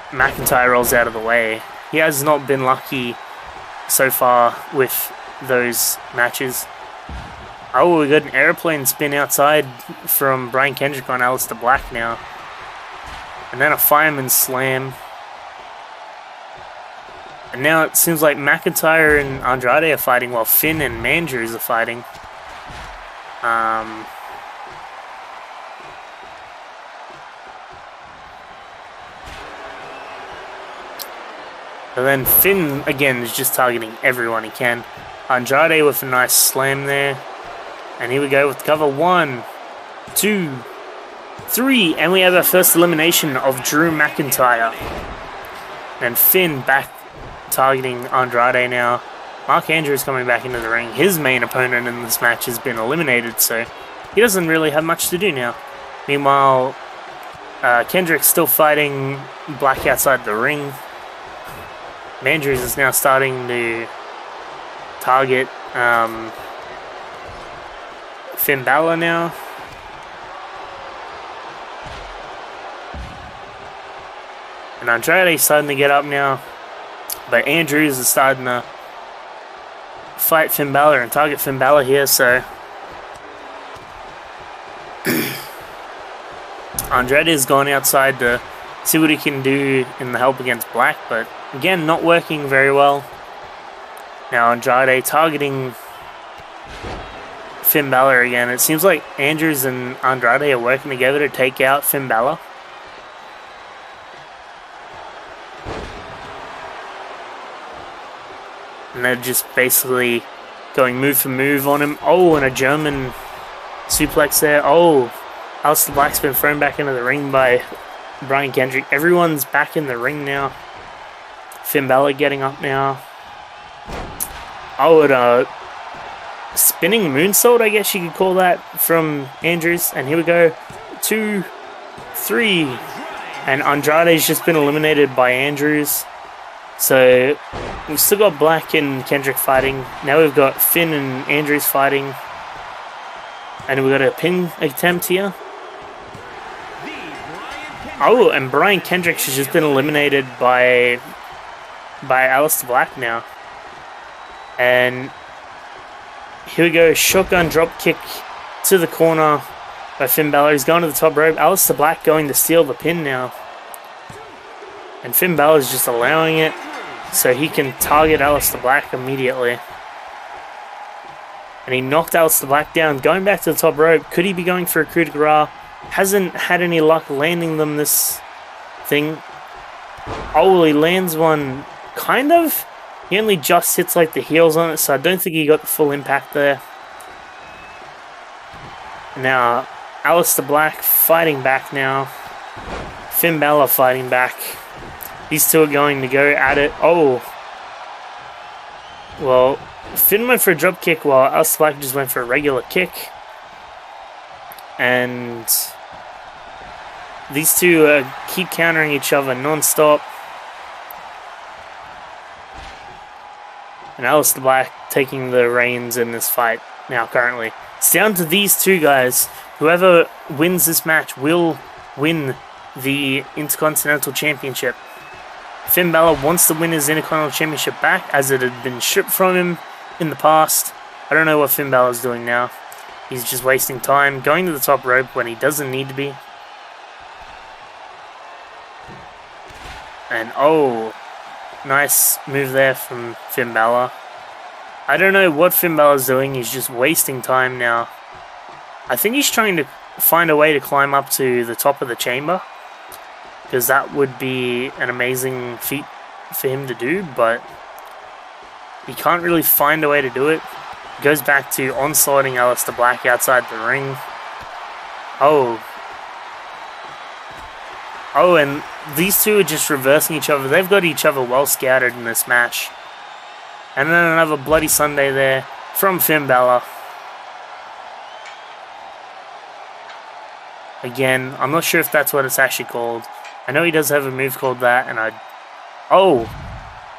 McIntyre rolls out of the way. He has not been lucky so far with those matches. Oh, we got an airplane spin outside from Brian Kendrick on Aleister Black now. And then a fireman slam. And now it seems like McIntyre and Andrade are fighting while Finn and Andrews are fighting. And then Finn, again, is just targeting everyone he can. Andrade with a nice slam there. And here we go with cover. 1, 2, 3, and we have our first elimination of Drew McIntyre. And Finn back targeting Andrade now. Mark Andrews coming back into the ring. His main opponent in this match has been eliminated, so he doesn't really have much to do now. Meanwhile, Kendrick's still fighting Black outside the ring. Andrews is now starting to target Finn Balor now. And Andrade's starting to get up now. But Andrews is starting to fight Finn Balor and target Finn Balor here, so Andrade has gone outside to see what he can do in the help against Black, but again, not working very well. Now Andrade targeting Finn Balor again. It seems like Andrews and Andrade are working together to take out Finn Balor. And they're just basically going move for move on him. Oh, and a German suplex there. Oh, Aleister Black's been thrown back into the ring by Brian Kendrick. Everyone's back in the ring now. Finn Balor getting up now. Oh, and a spinning moonsault, I guess you could call that, from Andrews. And here we go. 2, 3. And Andrade's just been eliminated by Andrews. So we've still got Black and Kendrick fighting. Now we've got Finn and Andrews fighting. And we've got a pin attempt here. Oh, and Brian Kendrick has just been eliminated by Aleister Black now. And here we go, shotgun drop kick to the corner by Finn Balor. He's going to the top rope. Aleister Black going to steal the pin now. And Finn Balor is just allowing it so he can target Aleister Black immediately. And he knocked Aleister Black down, going back to the top rope. Could he be going for a coup de grace? Hasn't had any luck landing them this thing. Oh, he lands one, kind of. He only just hits like the heels on it, so I don't think he got the full impact there. Now, Aleister Black fighting back now. Finn Balor fighting back. These two are going to go at it. Oh. Well, Finn went for a drop kick while Aleister Black just went for a regular kick. And these two keep countering each other non-stop. And Aleister Black taking the reins in this fight now currently. It's down to these two guys. Whoever wins this match will win the Intercontinental Championship. Finn Balor wants to win his Intercontinental Championship back, as it had been stripped from him in the past. I don't know what Finn Balor's doing now. He's just wasting time, going to the top rope when he doesn't need to be. And oh, nice move there from Finn Balor. I don't know what Finn Balor's doing, he's just wasting time now. I think he's trying to find a way to climb up to the top of the chamber, because that would be an amazing feat for him to do, but he can't really find a way to do it. Goes back to onslaughting Aleister Black outside the ring. Oh. Oh, and these two are just reversing each other. They've got each other well scouted in this match. And then another Bloody Sunday there from Finn Balor. Again, I'm not sure if that's what it's actually called. I know he does have a move called that, and oh!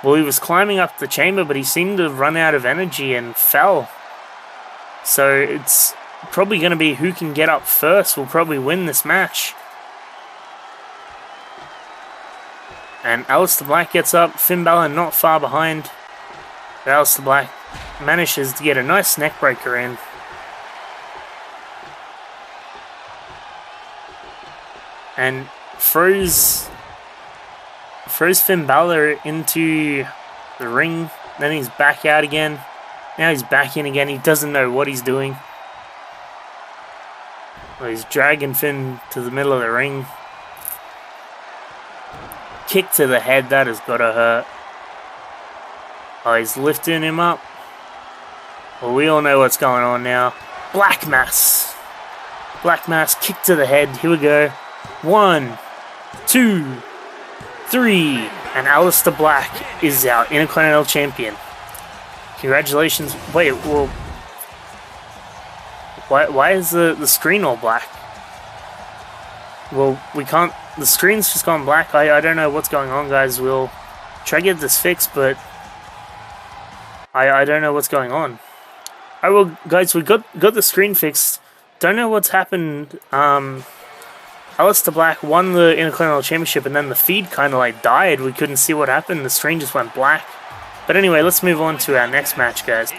Well, he was climbing up the chamber, but he seemed to run out of energy and fell. So it's probably going to be who can get up first will probably win this match. And Aleister Black gets up, Finn Balor not far behind. But Aleister Black manages to get a nice neckbreaker in. And throws Finn Balor into the ring. Then he's back out again. Now he's back in again. He doesn't know what he's doing. Well, he's dragging Finn to the middle of the ring. Kick to the head. That has got to hurt. Oh, he's lifting him up. Well, we all know what's going on now. Black Mass. Black Mass kick to the head. Here we go. 1, 2, 3. And Aleister Black is our Intercontinental Champion. Congratulations. Wait, well... Why is the screen all black? Well, we can't... The screen's just gone black. I don't know what's going on, guys. We'll try to get this fixed, but... I don't know what's going on. Alright, well, guys, we got the screen fixed. Don't know what's happened. Aleister Black won the Intercontinental Championship, and then the feed kind of like died. We couldn't see what happened. The screen just went black. But anyway, let's move on to our next match, guys.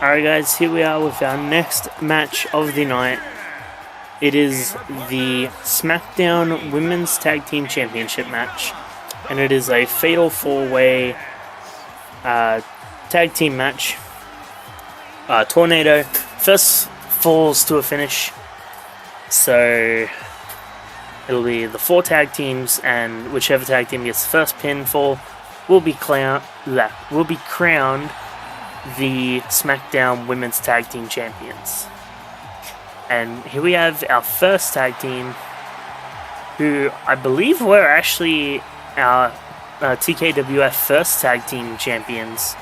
Alright, guys, here we are with our next match of the night. It is the SmackDown Women's Tag Team Championship match, and it is a fatal 4-way tag team match. Tornado first falls to a finish, so it'll be the 4 tag teams, and whichever tag team gets the first pinfall will be crowned the SmackDown Women's Tag Team Champions. And here we have our first tag team, who I believe were actually our TKWF first tag team champions.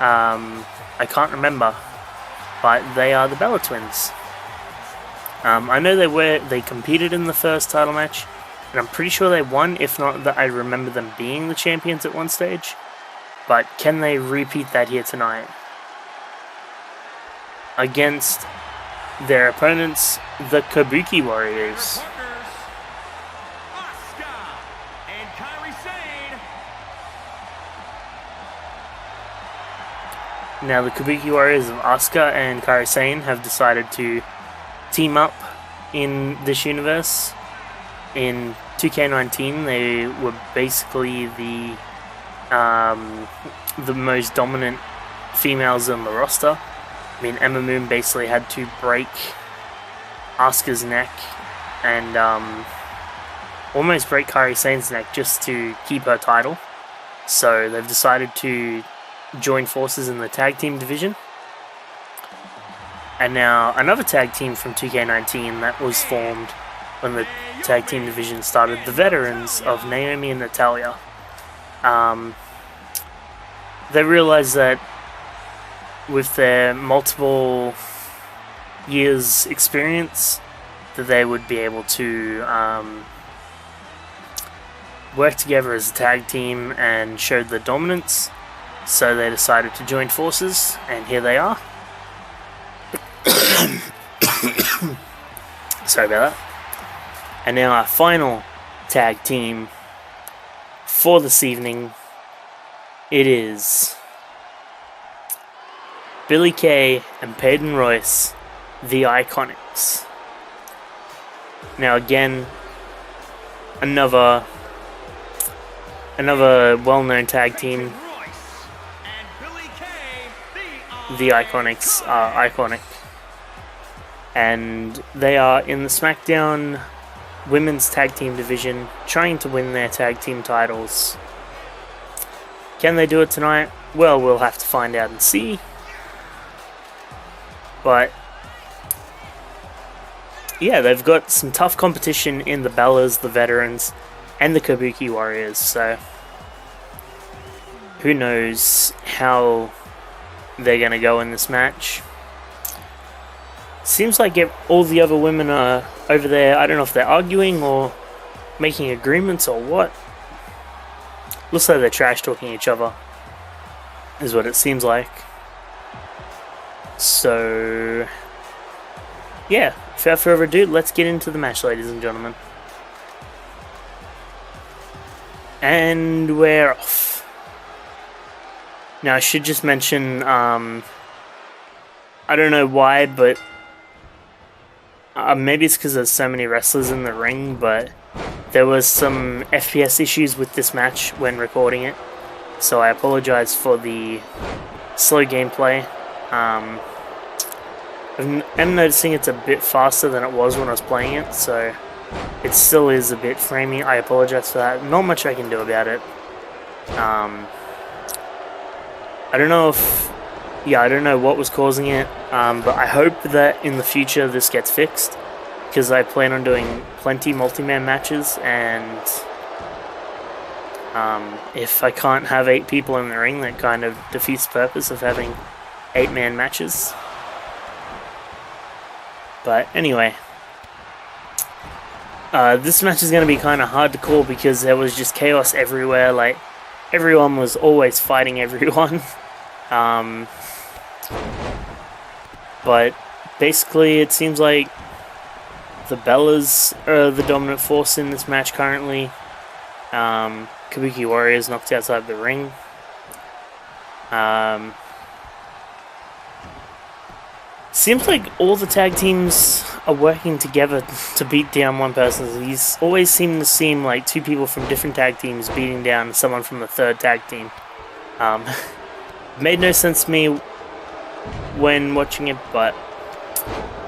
I can't remember, but they are the Bella Twins. I know they competed in the first title match, and I'm pretty sure they won, if not that I remember them being the champions at one stage. But can they repeat that here tonight? Against their opponents, the Kabuki Warriors. Now, the Kabuki Warriors of Asuka and Kairi Sane have decided to team up in this universe. In 2K19, they were basically the most dominant females in the roster. I mean, Emma Moon basically had to break Asuka's neck and almost break Kairi Sane's neck just to keep her title. So they've decided to join forces in the tag team division. And now another tag team from 2K19 that was formed when the tag team division started, the veterans of Naomi and Natalia. They realized that with their multiple years experience, that they would be able to work together as a tag team and show the dominance. So they decided to join forces, and here they are. Sorry about that. And now our final tag team for this evening, it is Billie Kay and Peyton Royce, the Iconics. Now again, another well-known tag team. The Iconics are iconic, and they are in the SmackDown Women's Tag Team division, trying to win their tag team titles. Can they do it tonight? Well, we'll have to find out and see. But yeah, they've got some tough competition in the Bellas, the veterans, and the Kabuki Warriors, so who knows how they're going to go in this match. Seems like all the other women are over there. I don't know if they're arguing or making agreements or what. Looks like they're trash talking each other, is what it seems like. So yeah, without further ado, let's get into the match, ladies and gentlemen. And we're off. Now, I should just mention, I don't know why, but maybe it's because there's so many wrestlers in the ring, but there was some FPS issues with this match when recording it, so I apologize for the slow gameplay. I'm noticing it's a bit faster than it was when I was playing it, so it still is a bit framey. I apologize for that. Not much I can do about it. I don't know if yeah, I don't know what was causing it, but I hope that in the future this gets fixed, because I plan on doing plenty multi-man matches, and if I can't have 8 people in the ring, that kind of defeats the purpose of having 8-man matches. But anyway, this match is going to be kind of hard to call because there was just chaos everywhere. Like, everyone was always fighting everyone. But basically, it seems like the Bellas are the dominant force in this match currently. Kabuki Warriors knocked outside the ring. Seems like all the tag teams are working together to beat down one person. These always seem like 2 people from different tag teams beating down someone from the 3rd tag team. Made no sense to me when watching it, but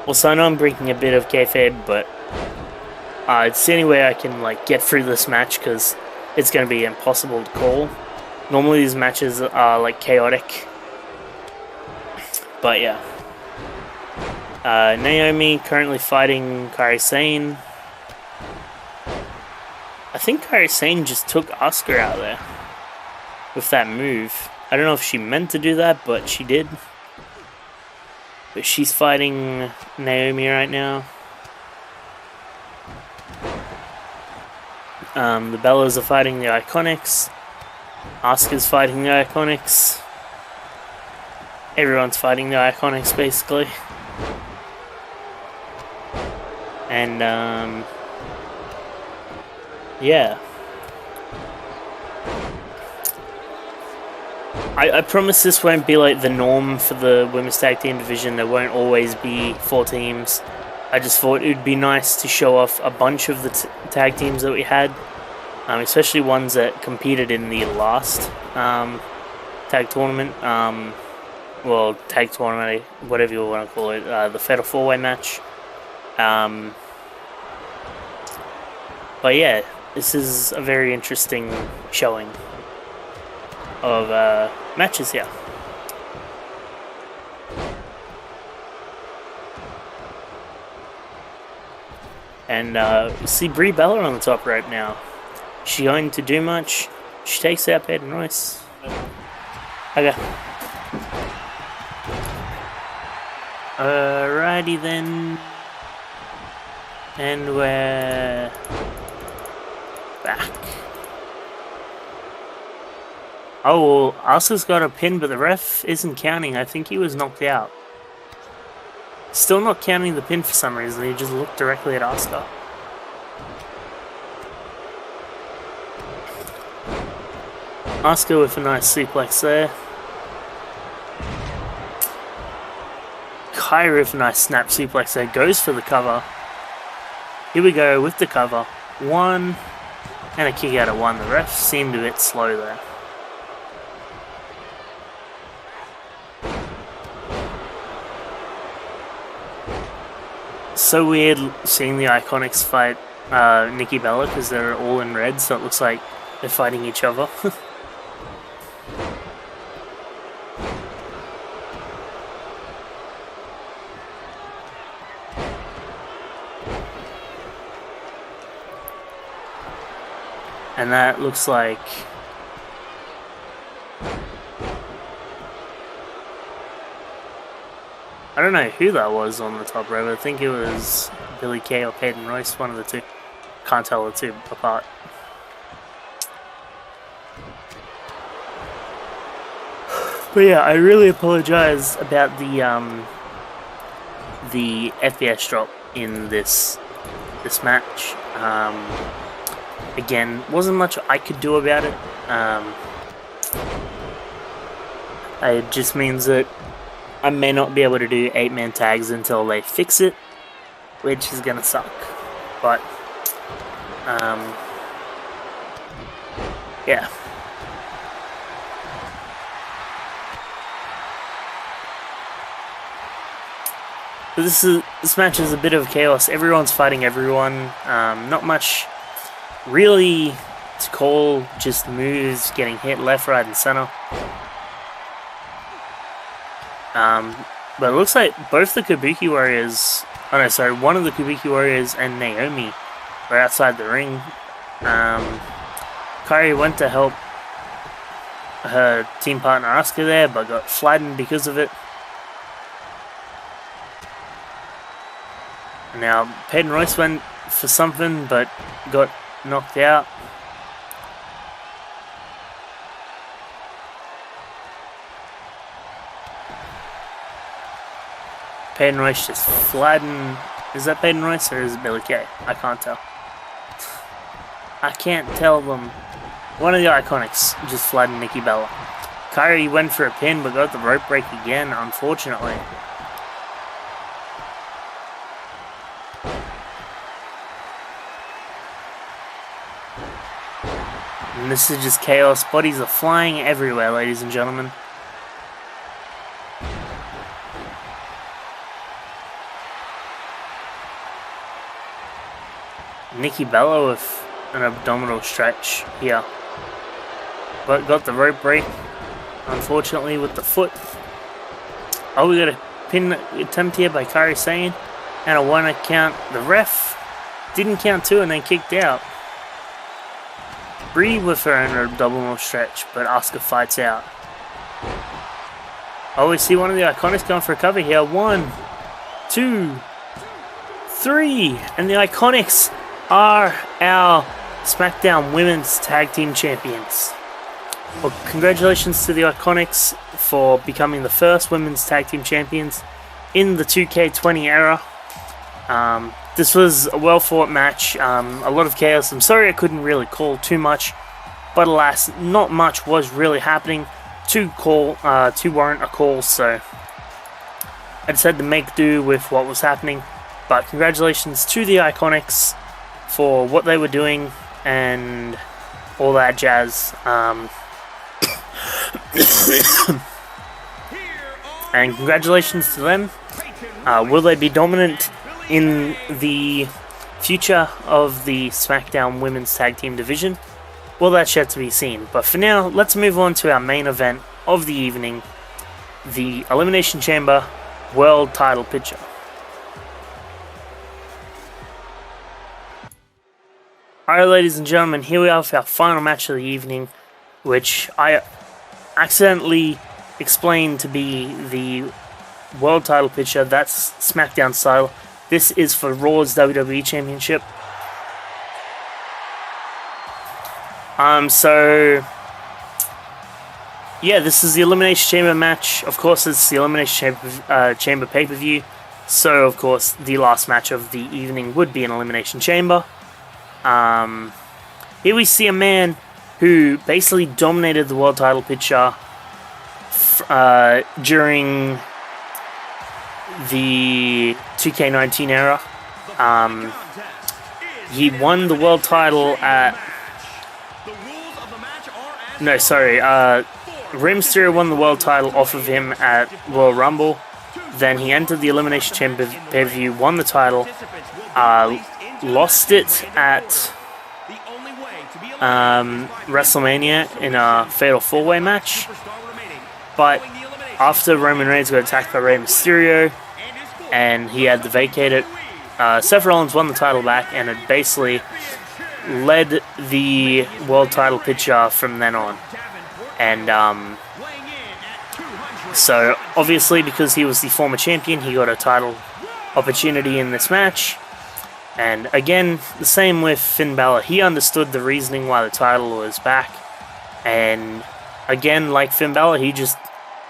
also I know I'm breaking a bit of kayfabe, but it's the only way I can like get through this match because it's going to be impossible to call. Normally these matches are like chaotic, but yeah. Naomi currently fighting Kairi Sane. I think Kairi Sane just took Asuka out there with that move. I don't know if she meant to do that, but she did. But she's fighting Naomi right now. The Bellas are fighting the Iconics. Asuka's fighting the Iconics. Everyone's fighting the Iconics, basically. And, yeah. I promise this won't be like the norm for the women's tag team division. There won't always be 4 teams. I just thought it would be nice to show off a bunch of the tag teams that we had, especially ones that competed in the last tag tournament. Well, tag tournament, whatever you want to call it, the Fatal 4-Way match. But yeah, this is a very interesting showing of matches here. And we see Brie Bella on the top rope now. Is she going to do much? She takes out Peyton Royce. Okay. Alrighty then. And we're back. Oh, well, Asuka's got a pin, but the ref isn't counting. I think he was knocked out. Still not counting the pin for some reason. He just looked directly at Asuka. Asuka with a nice suplex there. Kairi with a nice snap suplex there. Goes for the cover. Here we go with the cover. 1. And a kick out at 1. The ref seemed a bit slow there. So weird seeing the Iconics fight Nikki Bella because they're all in red, so it looks like they're fighting each other. And that looks like I don't know who that was on the top row. I think it was Billy Kay or Peyton Royce, one of the two. Can't tell the two apart. But yeah, I really apologize about the FPS drop in this match. Again, wasn't much I could do about it. It just means that I may not be able to do 8-man tags until they fix it, which is gonna suck. But, yeah. So this match is a bit of chaos. Everyone's fighting everyone. Not much really to call, just moves, getting hit left, right, and center. But it looks like both the Kabuki Warriors, oh no, sorry, one of the Kabuki Warriors and Naomi were outside the ring. Kairi went to help her team partner Asuka there, but got flattened because of it. Now, Peyton Royce went for something, but got knocked out. Peyton Royce just flattened. Is that Peyton Royce or is it Billie Kay? I can't tell. I can't tell them. One of the Iconics just flattened Nikki Bella. Kairi went for a pin but got the rope break again, unfortunately. And this is just chaos. Bodies are flying everywhere, ladies and gentlemen. Nikki Bella with an abdominal stretch here. But got the rope break, unfortunately, with the foot. Oh, we got a pin attempt here by Kairi Sane. And a 1 count. The ref didn't count 2 and then kicked out. Bree with her own abdominal stretch, but Asuka fights out. Oh, we see one of the Iconics going for a cover here. 1, 2, 3. And the Iconics are our SmackDown Women's Tag Team Champions. Well, congratulations to the Iconics for becoming the first Women's Tag Team Champions in the 2K20 era. This was a well-fought match, a lot of chaos. I'm sorry I couldn't really call too much, but alas, not much was really happening to warrant a call, so I just had to make do with what was happening. But congratulations to the Iconics for what they were doing and all that jazz. And congratulations to them. Will they be dominant in the future of the SmackDown Women's Tag Team division? Well, that's yet to be seen. But for now, let's move on to our main event of the evening, the Elimination Chamber World Title picture. Alright, ladies and gentlemen, here we are with our final match of the evening, which I accidentally explained to be the World Title picture. That's SmackDown style. This is for Raw's WWE Championship. So yeah, this is the Elimination Chamber match. Of course, it's the Elimination Chamber pay-per-view. So, of course, the last match of the evening would be an Elimination Chamber. Here we see a man who basically dominated the world title picture during the 2K19 era. He won the world title at... No, sorry. Rey Mysterio won the world title off of him at Royal Rumble. Then he entered the Elimination Chamber pay-per-view, won the title, lost it at WrestleMania in a Fatal 4-Way match. But after Roman Reigns got attacked by Rey Mysterio and he had to vacate it, Seth Rollins won the title back and had basically led the world title picture from then on. And so obviously, because he was the former champion, he got a title opportunity in this match. And again, the same with Finn Balor. He understood the reasoning why the title was back. And again, like Finn Balor, he just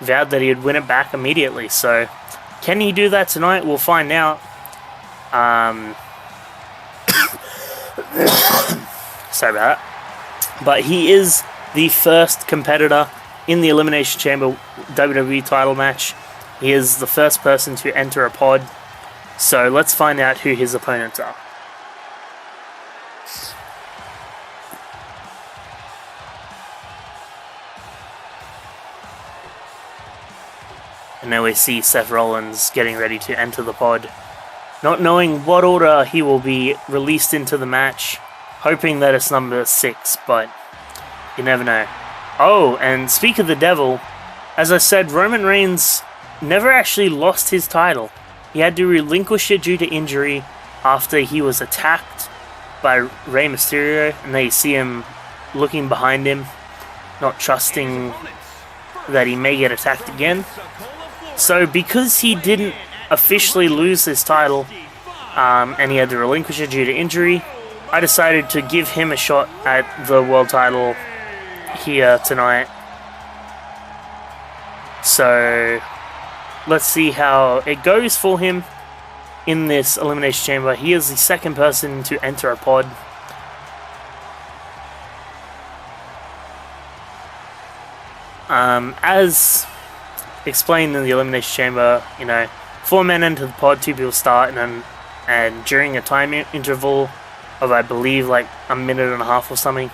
vowed that he'd win it back immediately. So, can he do that tonight? We'll find out. Sorry about that. But he is the first competitor in the Elimination Chamber WWE title match. He is the first person to enter a pod. So let's find out who his opponents are. And now we see Seth Rollins getting ready to enter the pod, not knowing what order he will be released into the match, hoping that it's number 6, but you never know. Oh, and speak of the devil, as I said, Roman Reigns never actually lost his title. He had to relinquish it due to injury after he was attacked by Rey Mysterio, and they see him looking behind him, not trusting that he may get attacked again. So because he didn't officially lose his title, and he had to relinquish it due to injury, I decided to give him a shot at the world title here tonight. So let's see how it goes for him in this Elimination Chamber. He is the second person to enter a pod. As explained in the Elimination Chamber, 4 men enter the pod, 2 people start, and during a time interval of, I believe, like a minute and a half or something,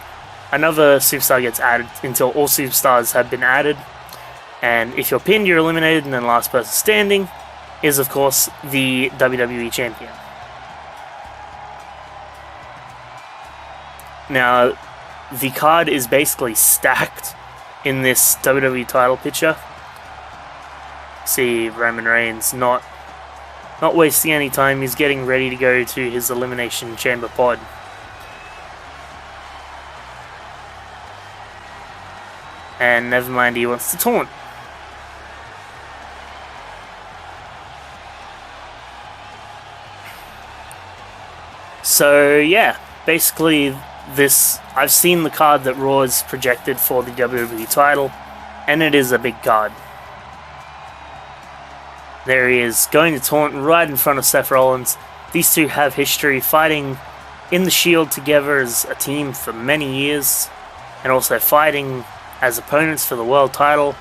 another superstar gets added until all superstars have been added. And if you're pinned, you're eliminated, and then last person standing is, of course, the WWE Champion. Now, the card is basically stacked in this WWE title picture. See Roman Reigns not wasting any time. He's getting ready to go to his Elimination Chamber pod. And never mind, he wants to taunt. So yeah, basically I've seen the card that Raw is projected for the WWE title, and it is a big card. There he is, going to taunt right in front of Seth Rollins. These two have history fighting in the Shield together as a team for many years, and also fighting as opponents for the world title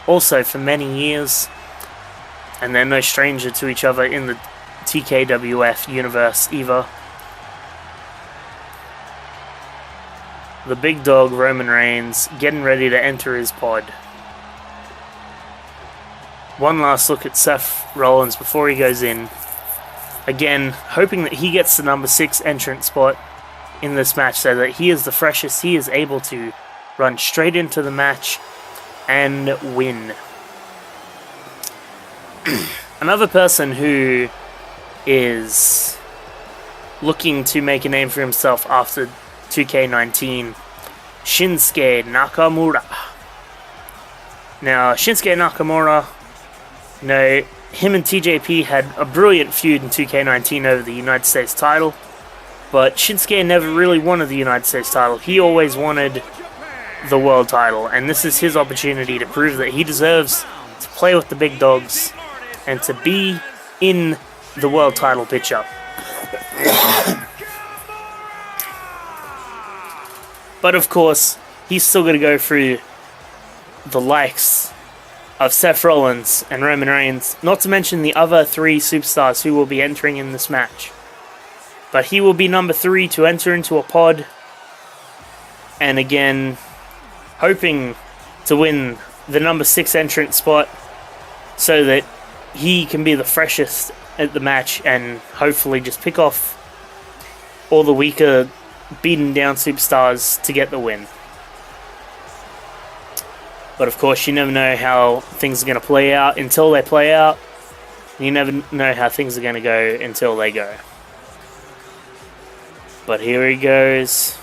also for many years. And they're no stranger to each other in the TKWF universe either. The big dog Roman Reigns getting ready to enter his pod. One last look at Seth Rollins before he goes in. Again, hoping that he gets the number 6 entrant spot in this match so that he is the freshest. He is able to run straight into the match and win. Another person who is looking to make a name for himself after 2K19, Shinsuke Nakamura. Now, Shinsuke Nakamura, him and TJP had a brilliant feud in 2K19 over the United States title, but Shinsuke never really wanted the United States title. He always wanted the world title, and this is his opportunity to prove that he deserves to play with the big dogs and to be in the world title picture. But of course, he's still going to go through the likes of Seth Rollins and Roman Reigns, not to mention the other 3 superstars who will be entering in this match. But he will be number 3 to enter into a pod, and again, hoping to win the number 6 entrant spot so that he can be the freshest at the match and hopefully just pick off all the weaker, beaten down superstars to get the win. But of course, you never know how things are going to play out until they play out. You never know how things are going to go until they go. But here he goes.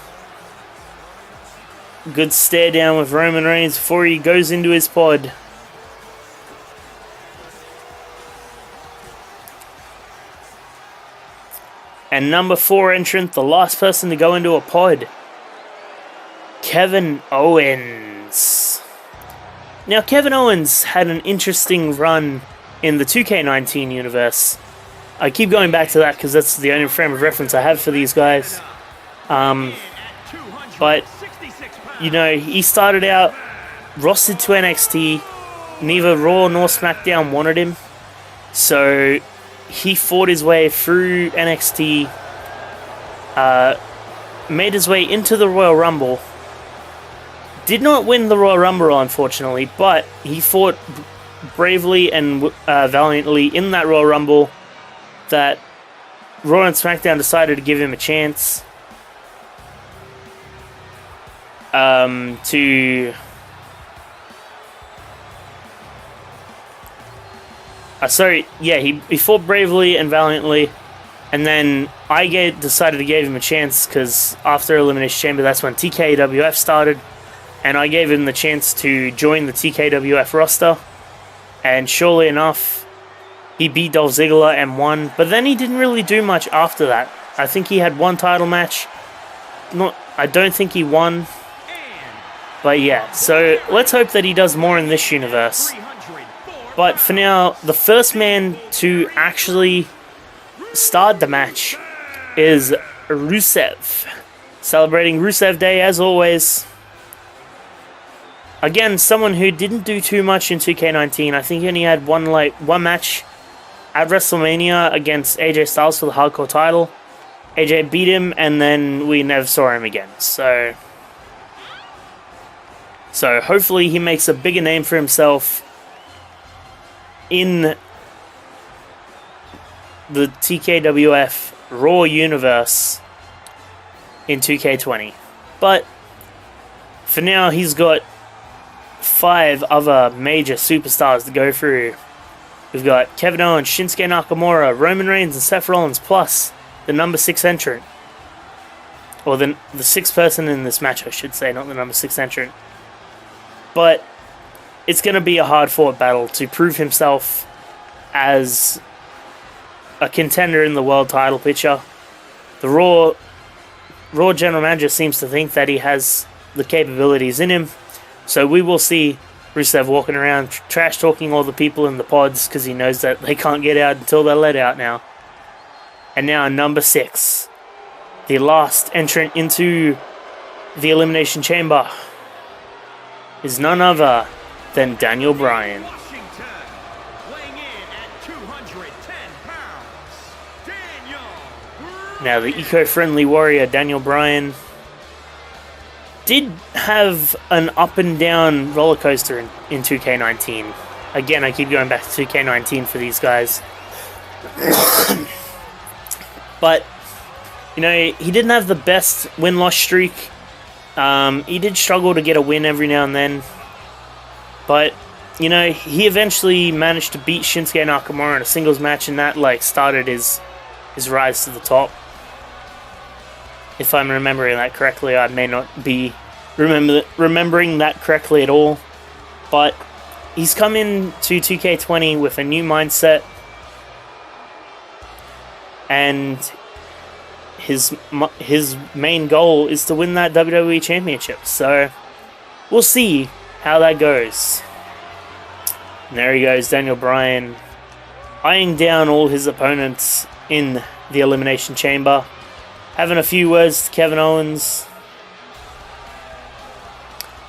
Good stare down with Roman Reigns before he goes into his pod. And number 4 entrant, the last person to go into a pod, Kevin Owens. Now, Kevin Owens had an interesting run in the 2K19 universe. I keep going back to that because that's the only frame of reference I have for these guys. But, he started out rostered to NXT. Neither Raw nor SmackDown wanted him. So he fought his way through NXT, made his way into the Royal Rumble. Did not win the Royal Rumble, unfortunately, but he fought bravely and valiantly in that Royal Rumble that Raw and SmackDown decided to give him a chance to he fought bravely and valiantly, and then I decided to give him a chance because after Elimination Chamber, that's when TKWF started, and I gave him the chance to join the TKWF roster, and surely enough, he beat Dolph Ziggler and won, but then he didn't really do much after that. I think he had one title match. I don't think he won. But yeah, so let's hope that he does more in this universe. But for now, the first man to actually start the match is Rusev. Celebrating Rusev Day as always. Again, someone who didn't do too much in 2K19. I think he only had one match at WrestleMania against AJ Styles for the Hardcore title. AJ beat him, and then we never saw him again. So hopefully he makes a bigger name for himself in the TKWF Raw universe in 2K20. But for now, he's got 5 other major superstars to go through. We've got Kevin Owens, Shinsuke Nakamura, Roman Reigns, and Seth Rollins, plus the number 6 entrant. Or the 6th person in this match, I should say, not the number 6 entrant. But it's going to be a hard-fought battle to prove himself as a contender in the world title picture. The Raw general manager seems to think that he has the capabilities in him. So we will see Rusev walking around trash-talking all the people in the pods because he knows that they can't get out until they're let out now. And now number 6, the last entrant into the Elimination Chamber, is none other than Daniel Bryan. Now the eco-friendly warrior Daniel Bryan did have an up and down roller coaster in 2K19. Again, I keep going back to 2K19 for these guys. But, you know, he didn't have the best win-loss streak. He did struggle to get a win every now and then. But, you know, he eventually managed to beat Shinsuke Nakamura in a singles match, and that, started his rise to the top. If I'm remembering that correctly, I may not be remembering that correctly at all. But he's come into 2K20 with a new mindset. And his main goal is to win that WWE Championship. So we'll see how that goes. And there he goes, Daniel Bryan, eyeing down all his opponents in the Elimination Chamber. Having a few words to Kevin Owens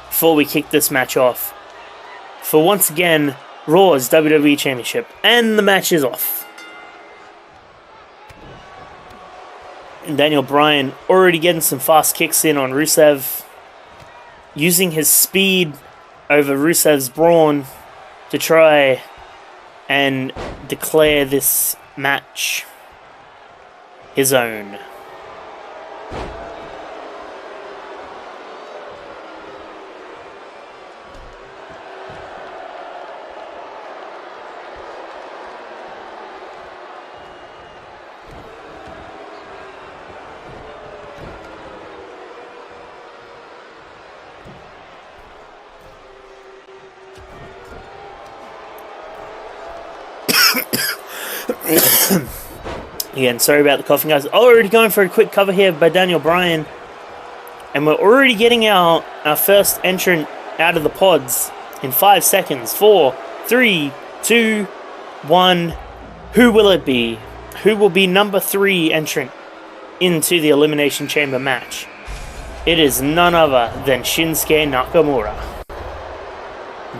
before we kick this match off. For once again, Raw's WWE Championship. And the match is off. And Daniel Bryan already getting some fast kicks in on Rusev. Using his speed over Rusev's brawn to try and declare this match his own. Again, sorry about the coughing, guys. Already going for a quick cover here by Daniel Bryan. And we're already getting our first entrant out of the pods in 5 seconds. 4, 3, 2, 1. Who will it be? Who will be number 3 entrant into the Elimination Chamber match? It is none other than Shinsuke Nakamura.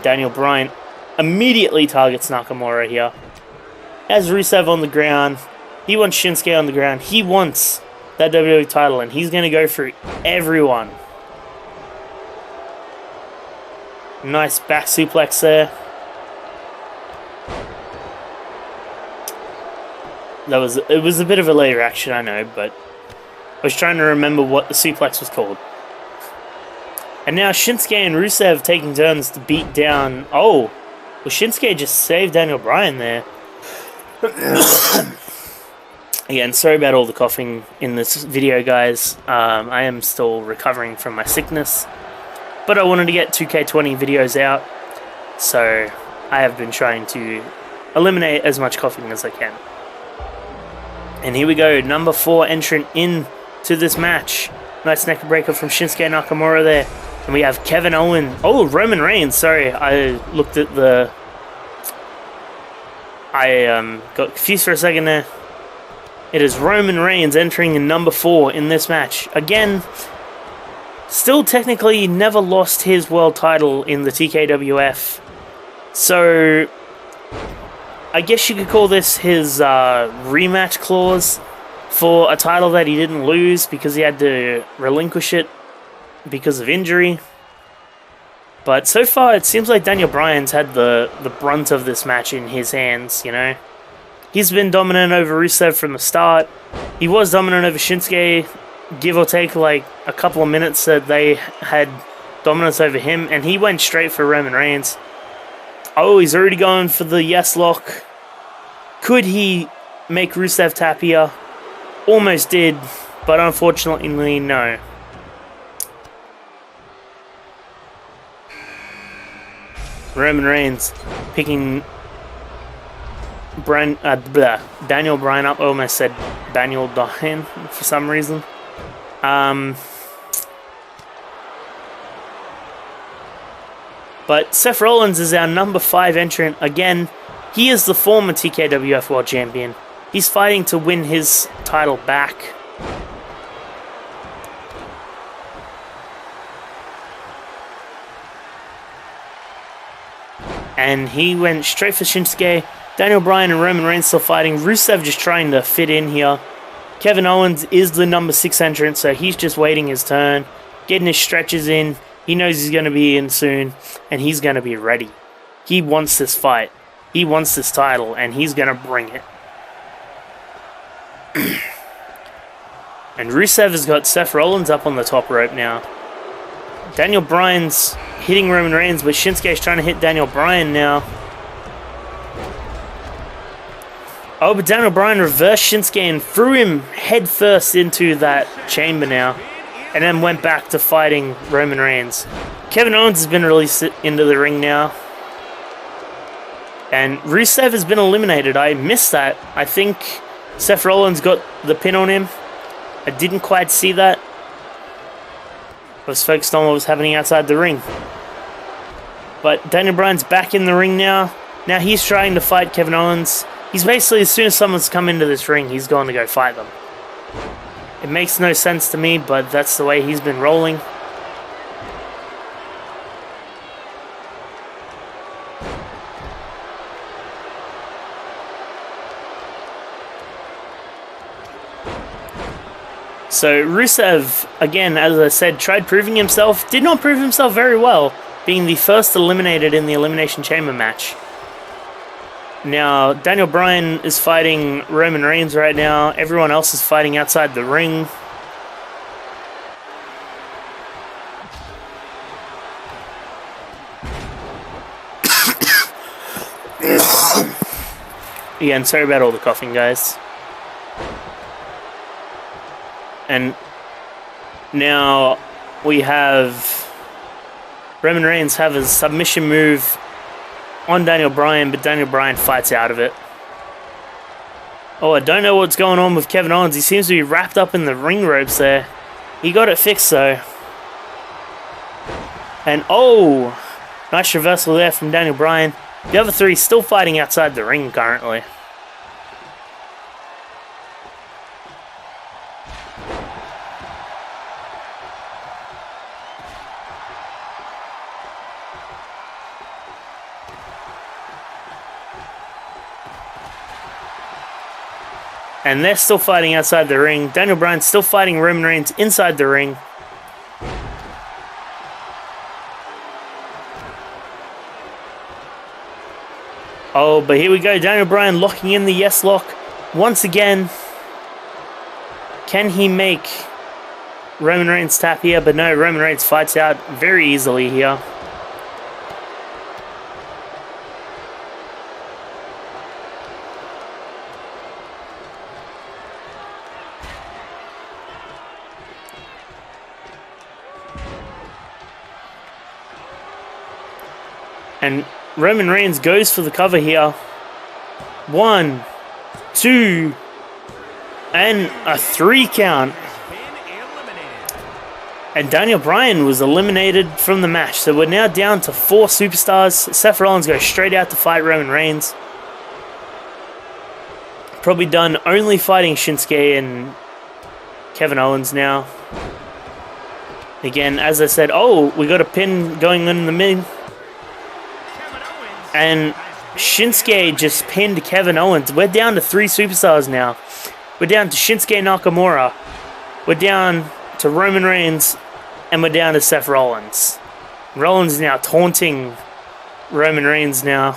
Daniel Bryan immediately targets Nakamura here. Has Rusev on the ground. He wants Shinsuke on the ground. He wants that WWE title, and he's going to go for everyone. Nice back suplex there. It was a bit of a later action, I know, but I was trying to remember what the suplex was called. And now Shinsuke and Rusev taking turns to beat down. Oh, well, Shinsuke just saved Daniel Bryan there. Again, sorry about all the coughing in this video, guys. I am still recovering from my sickness, but I wanted to get 2K20 videos out, so I have been trying to eliminate as much coughing as I can. And here we go, number 4 entrant in to this match. Nice neck breaker from Shinsuke Nakamura there. And we have Kevin Owens. Oh, Roman Reigns. Sorry, I looked at the... I got confused for a second there. It is Roman Reigns entering in number 4 in this match. Again, still technically never lost his world title in the TKWF. So, I guess you could call this his rematch clause for a title that he didn't lose because he had to relinquish it because of injury. But so far, it seems like Daniel Bryan's had the brunt of this match in his hands, you know. He's been dominant over Rusev from the start. He was dominant over Shinsuke, give or take like a couple of minutes that they had dominance over him, and he went straight for Roman Reigns. Oh, he's already going for the yes lock. Could he make Rusev tap here? Almost did, but unfortunately, no. Roman Reigns picking Daniel Bryan up. I almost said Daniel Bryan for some reason. But Seth Rollins is our number 5 entrant. Again, he is the former TKWF World Champion. He's fighting to win his title back. And he went straight for Shinsuke. Daniel Bryan and Roman Reigns still fighting. Rusev just trying to fit in here. Kevin Owens is the number 6 entrant, so he's just waiting his turn, getting his stretches in. He knows he's going to be in soon, and he's going to be ready. He wants this fight. He wants this title, and he's going to bring it. And Rusev has got Seth Rollins up on the top rope now. Daniel Bryan's hitting Roman Reigns, but Shinsuke's trying to hit Daniel Bryan now. Oh, but Daniel Bryan reversed Shinsuke and threw him head first into that chamber now. And then went back to fighting Roman Reigns. Kevin Owens has been released into the ring now. And Rusev has been eliminated. I missed that. I think Seth Rollins got the pin on him. I didn't quite see that. I was focused on what was happening outside the ring. But Daniel Bryan's back in the ring now. Now he's trying to fight Kevin Owens. He's basically, as soon as someone's come into this ring, he's going to go fight them. It makes no sense to me, but that's the way he's been rolling. So Rusev, again, as I said, tried proving himself. Did not prove himself very well, being the first eliminated in the Elimination Chamber match. Now, Daniel Bryan is fighting Roman Reigns right now. Everyone else is fighting outside the ring. Again, sorry about all the coughing, guys. And now we have Roman Reigns have a submission move on Daniel Bryan, but Daniel Bryan fights out of it. Oh, I don't know what's going on with Kevin Owens. He seems to be wrapped up in the ring ropes there. He got it fixed though. And oh, nice reversal there from Daniel Bryan. The other three still fighting outside the ring currently. And they're still fighting outside the ring. Daniel Bryan's still fighting Roman Reigns inside the ring. Oh, but here we go. Daniel Bryan locking in the yes lock once again. Can he make Roman Reigns tap here? But no, Roman Reigns fights out very easily here. And Roman Reigns goes for the cover here. 1, 2, and a 3 count. And Daniel Bryan was eliminated from the match. So we're now down to 4 superstars. Seth Rollins goes straight out to fight Roman Reigns. Probably done only fighting Shinsuke and Kevin Owens now. Again, as I said, oh, we got a pin going on in the mid. And Shinsuke just pinned Kevin Owens. We're down to 3 superstars now. We're down to Shinsuke Nakamura. We're down to Roman Reigns. And we're down to Seth Rollins. Rollins is now taunting Roman Reigns now.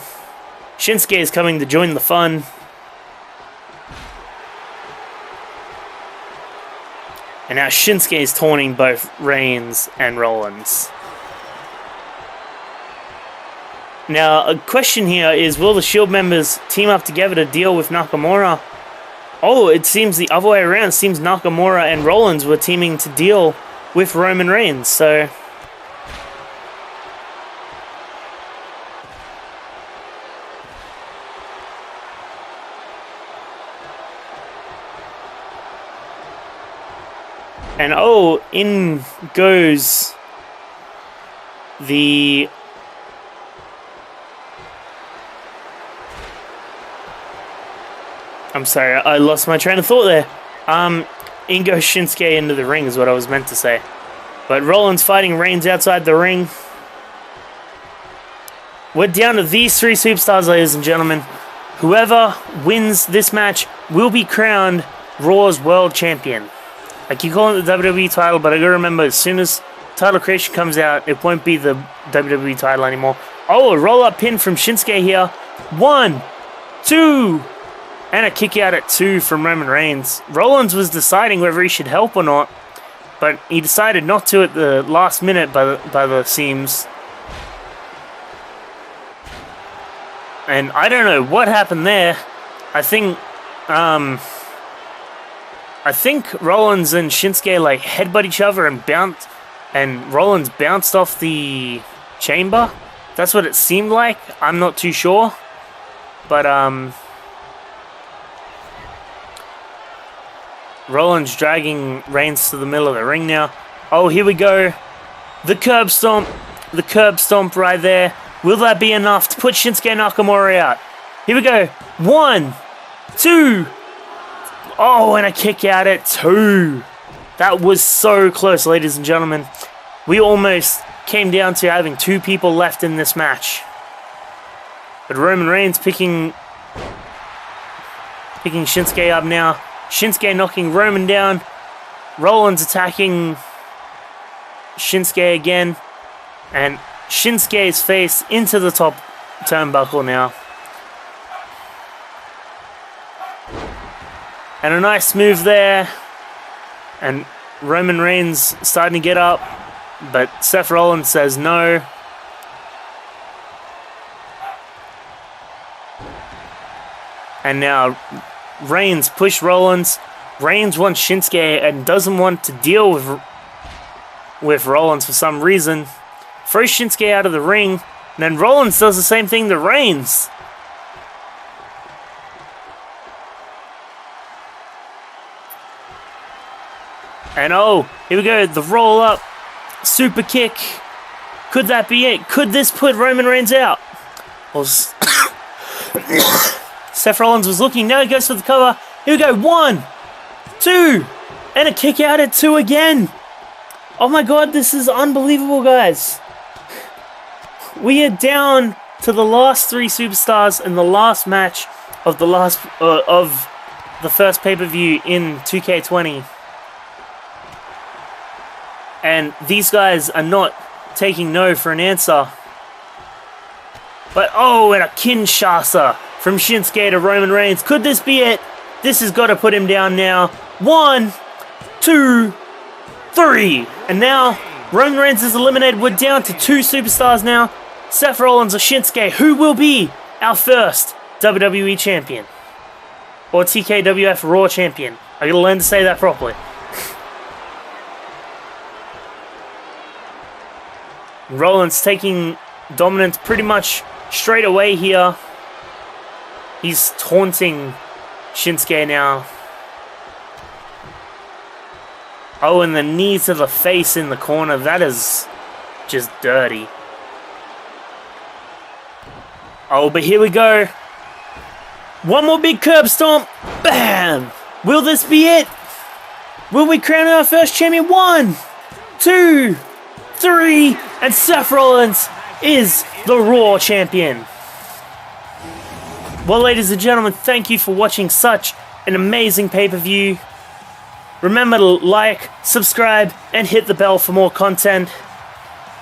Shinsuke is coming to join the fun. And now Shinsuke is taunting both Reigns and Rollins. Now, a question here is, will the Shield members team up together to deal with Nakamura? Oh, it seems the other way around. It seems Nakamura and Rollins were teaming to deal with Roman Reigns, so... And oh, in goes the... I'm sorry, I lost my train of thought there. In goes Shinsuke into the ring is what I was meant to say. But Rollins fighting Reigns outside the ring. We're down to these 3 superstars, ladies and gentlemen. Whoever wins this match will be crowned Raw's World Champion. I keep calling it the WWE title, but I gotta remember, as soon as Title Creation comes out, it won't be the WWE title anymore. Oh, a roll-up pin from Shinsuke here. 1, 2... And a kick out at 2 from Roman Reigns. Rollins was deciding whether he should help or not, but he decided not to at the last minute by the seams. And I don't know what happened there. I think Rollins and Shinsuke like headbutt each other and Rollins bounced off the chamber. That's what it seemed like. I'm not too sure, but Rollins dragging Reigns to the middle of the ring now. Oh, here we go. The curb stomp. The curb stomp right there. Will that be enough to put Shinsuke Nakamura out? Here we go. 1, 2. Oh, and a kick out at 2. That was so close, ladies and gentlemen. We almost came down to having 2 people left in this match. But Roman Reigns picking Shinsuke up now. Shinsuke knocking Roman down. Rollins attacking Shinsuke again. And Shinsuke's face into the top turnbuckle now. And a nice move there. And Roman Reigns starting to get up. But Seth Rollins says no. And now Reigns push Rollins. Reigns wants Shinsuke and doesn't want to deal with Rollins for some reason. Throws Shinsuke out of the ring. And then Rollins does the same thing to Reigns. And oh, here we go. The roll up. Super kick. Could that be it? Could this put Roman Reigns out? Well, Seth Rollins was looking. Now he goes for the cover. Here we go. 1, 2. And a kick out at 2 again. Oh my god, this is unbelievable, guys. We are down to the last 3 superstars in the last match of the first pay-per-view in 2K20. And these guys are not taking no for an answer. But oh, and a Kinshasa from Shinsuke to Roman Reigns. Could this be it? This has got to put him down now. 1, 2, 3. And now Roman Reigns is eliminated. We're down to 2 superstars now. Seth Rollins or Shinsuke. Who will be our first WWE champion? Or TKWF Raw champion. I gotta learn to say that properly. Rollins taking dominance pretty much straight away here. He's taunting Shinsuke now. Oh, and the knee to the face in the corner. That is just dirty. Oh, but here we go. One more big curb stomp. Bam! Will this be it? Will we crown our first champion? 1, 2, 3, and Seth Rollins is the Raw champion. Well, ladies and gentlemen, thank you for watching such an amazing pay-per-view. Remember to like, subscribe, and hit the bell for more content.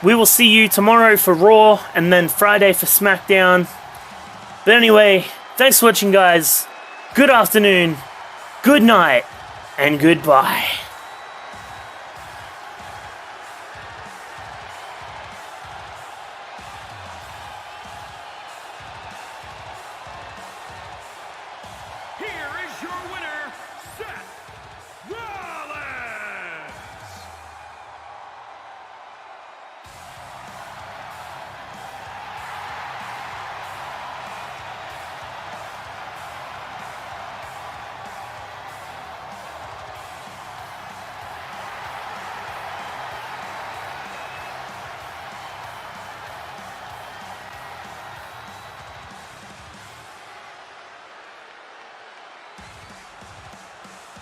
We will see you tomorrow for Raw, and then Friday for SmackDown. But anyway, thanks for watching, guys. Good afternoon, good night, and goodbye.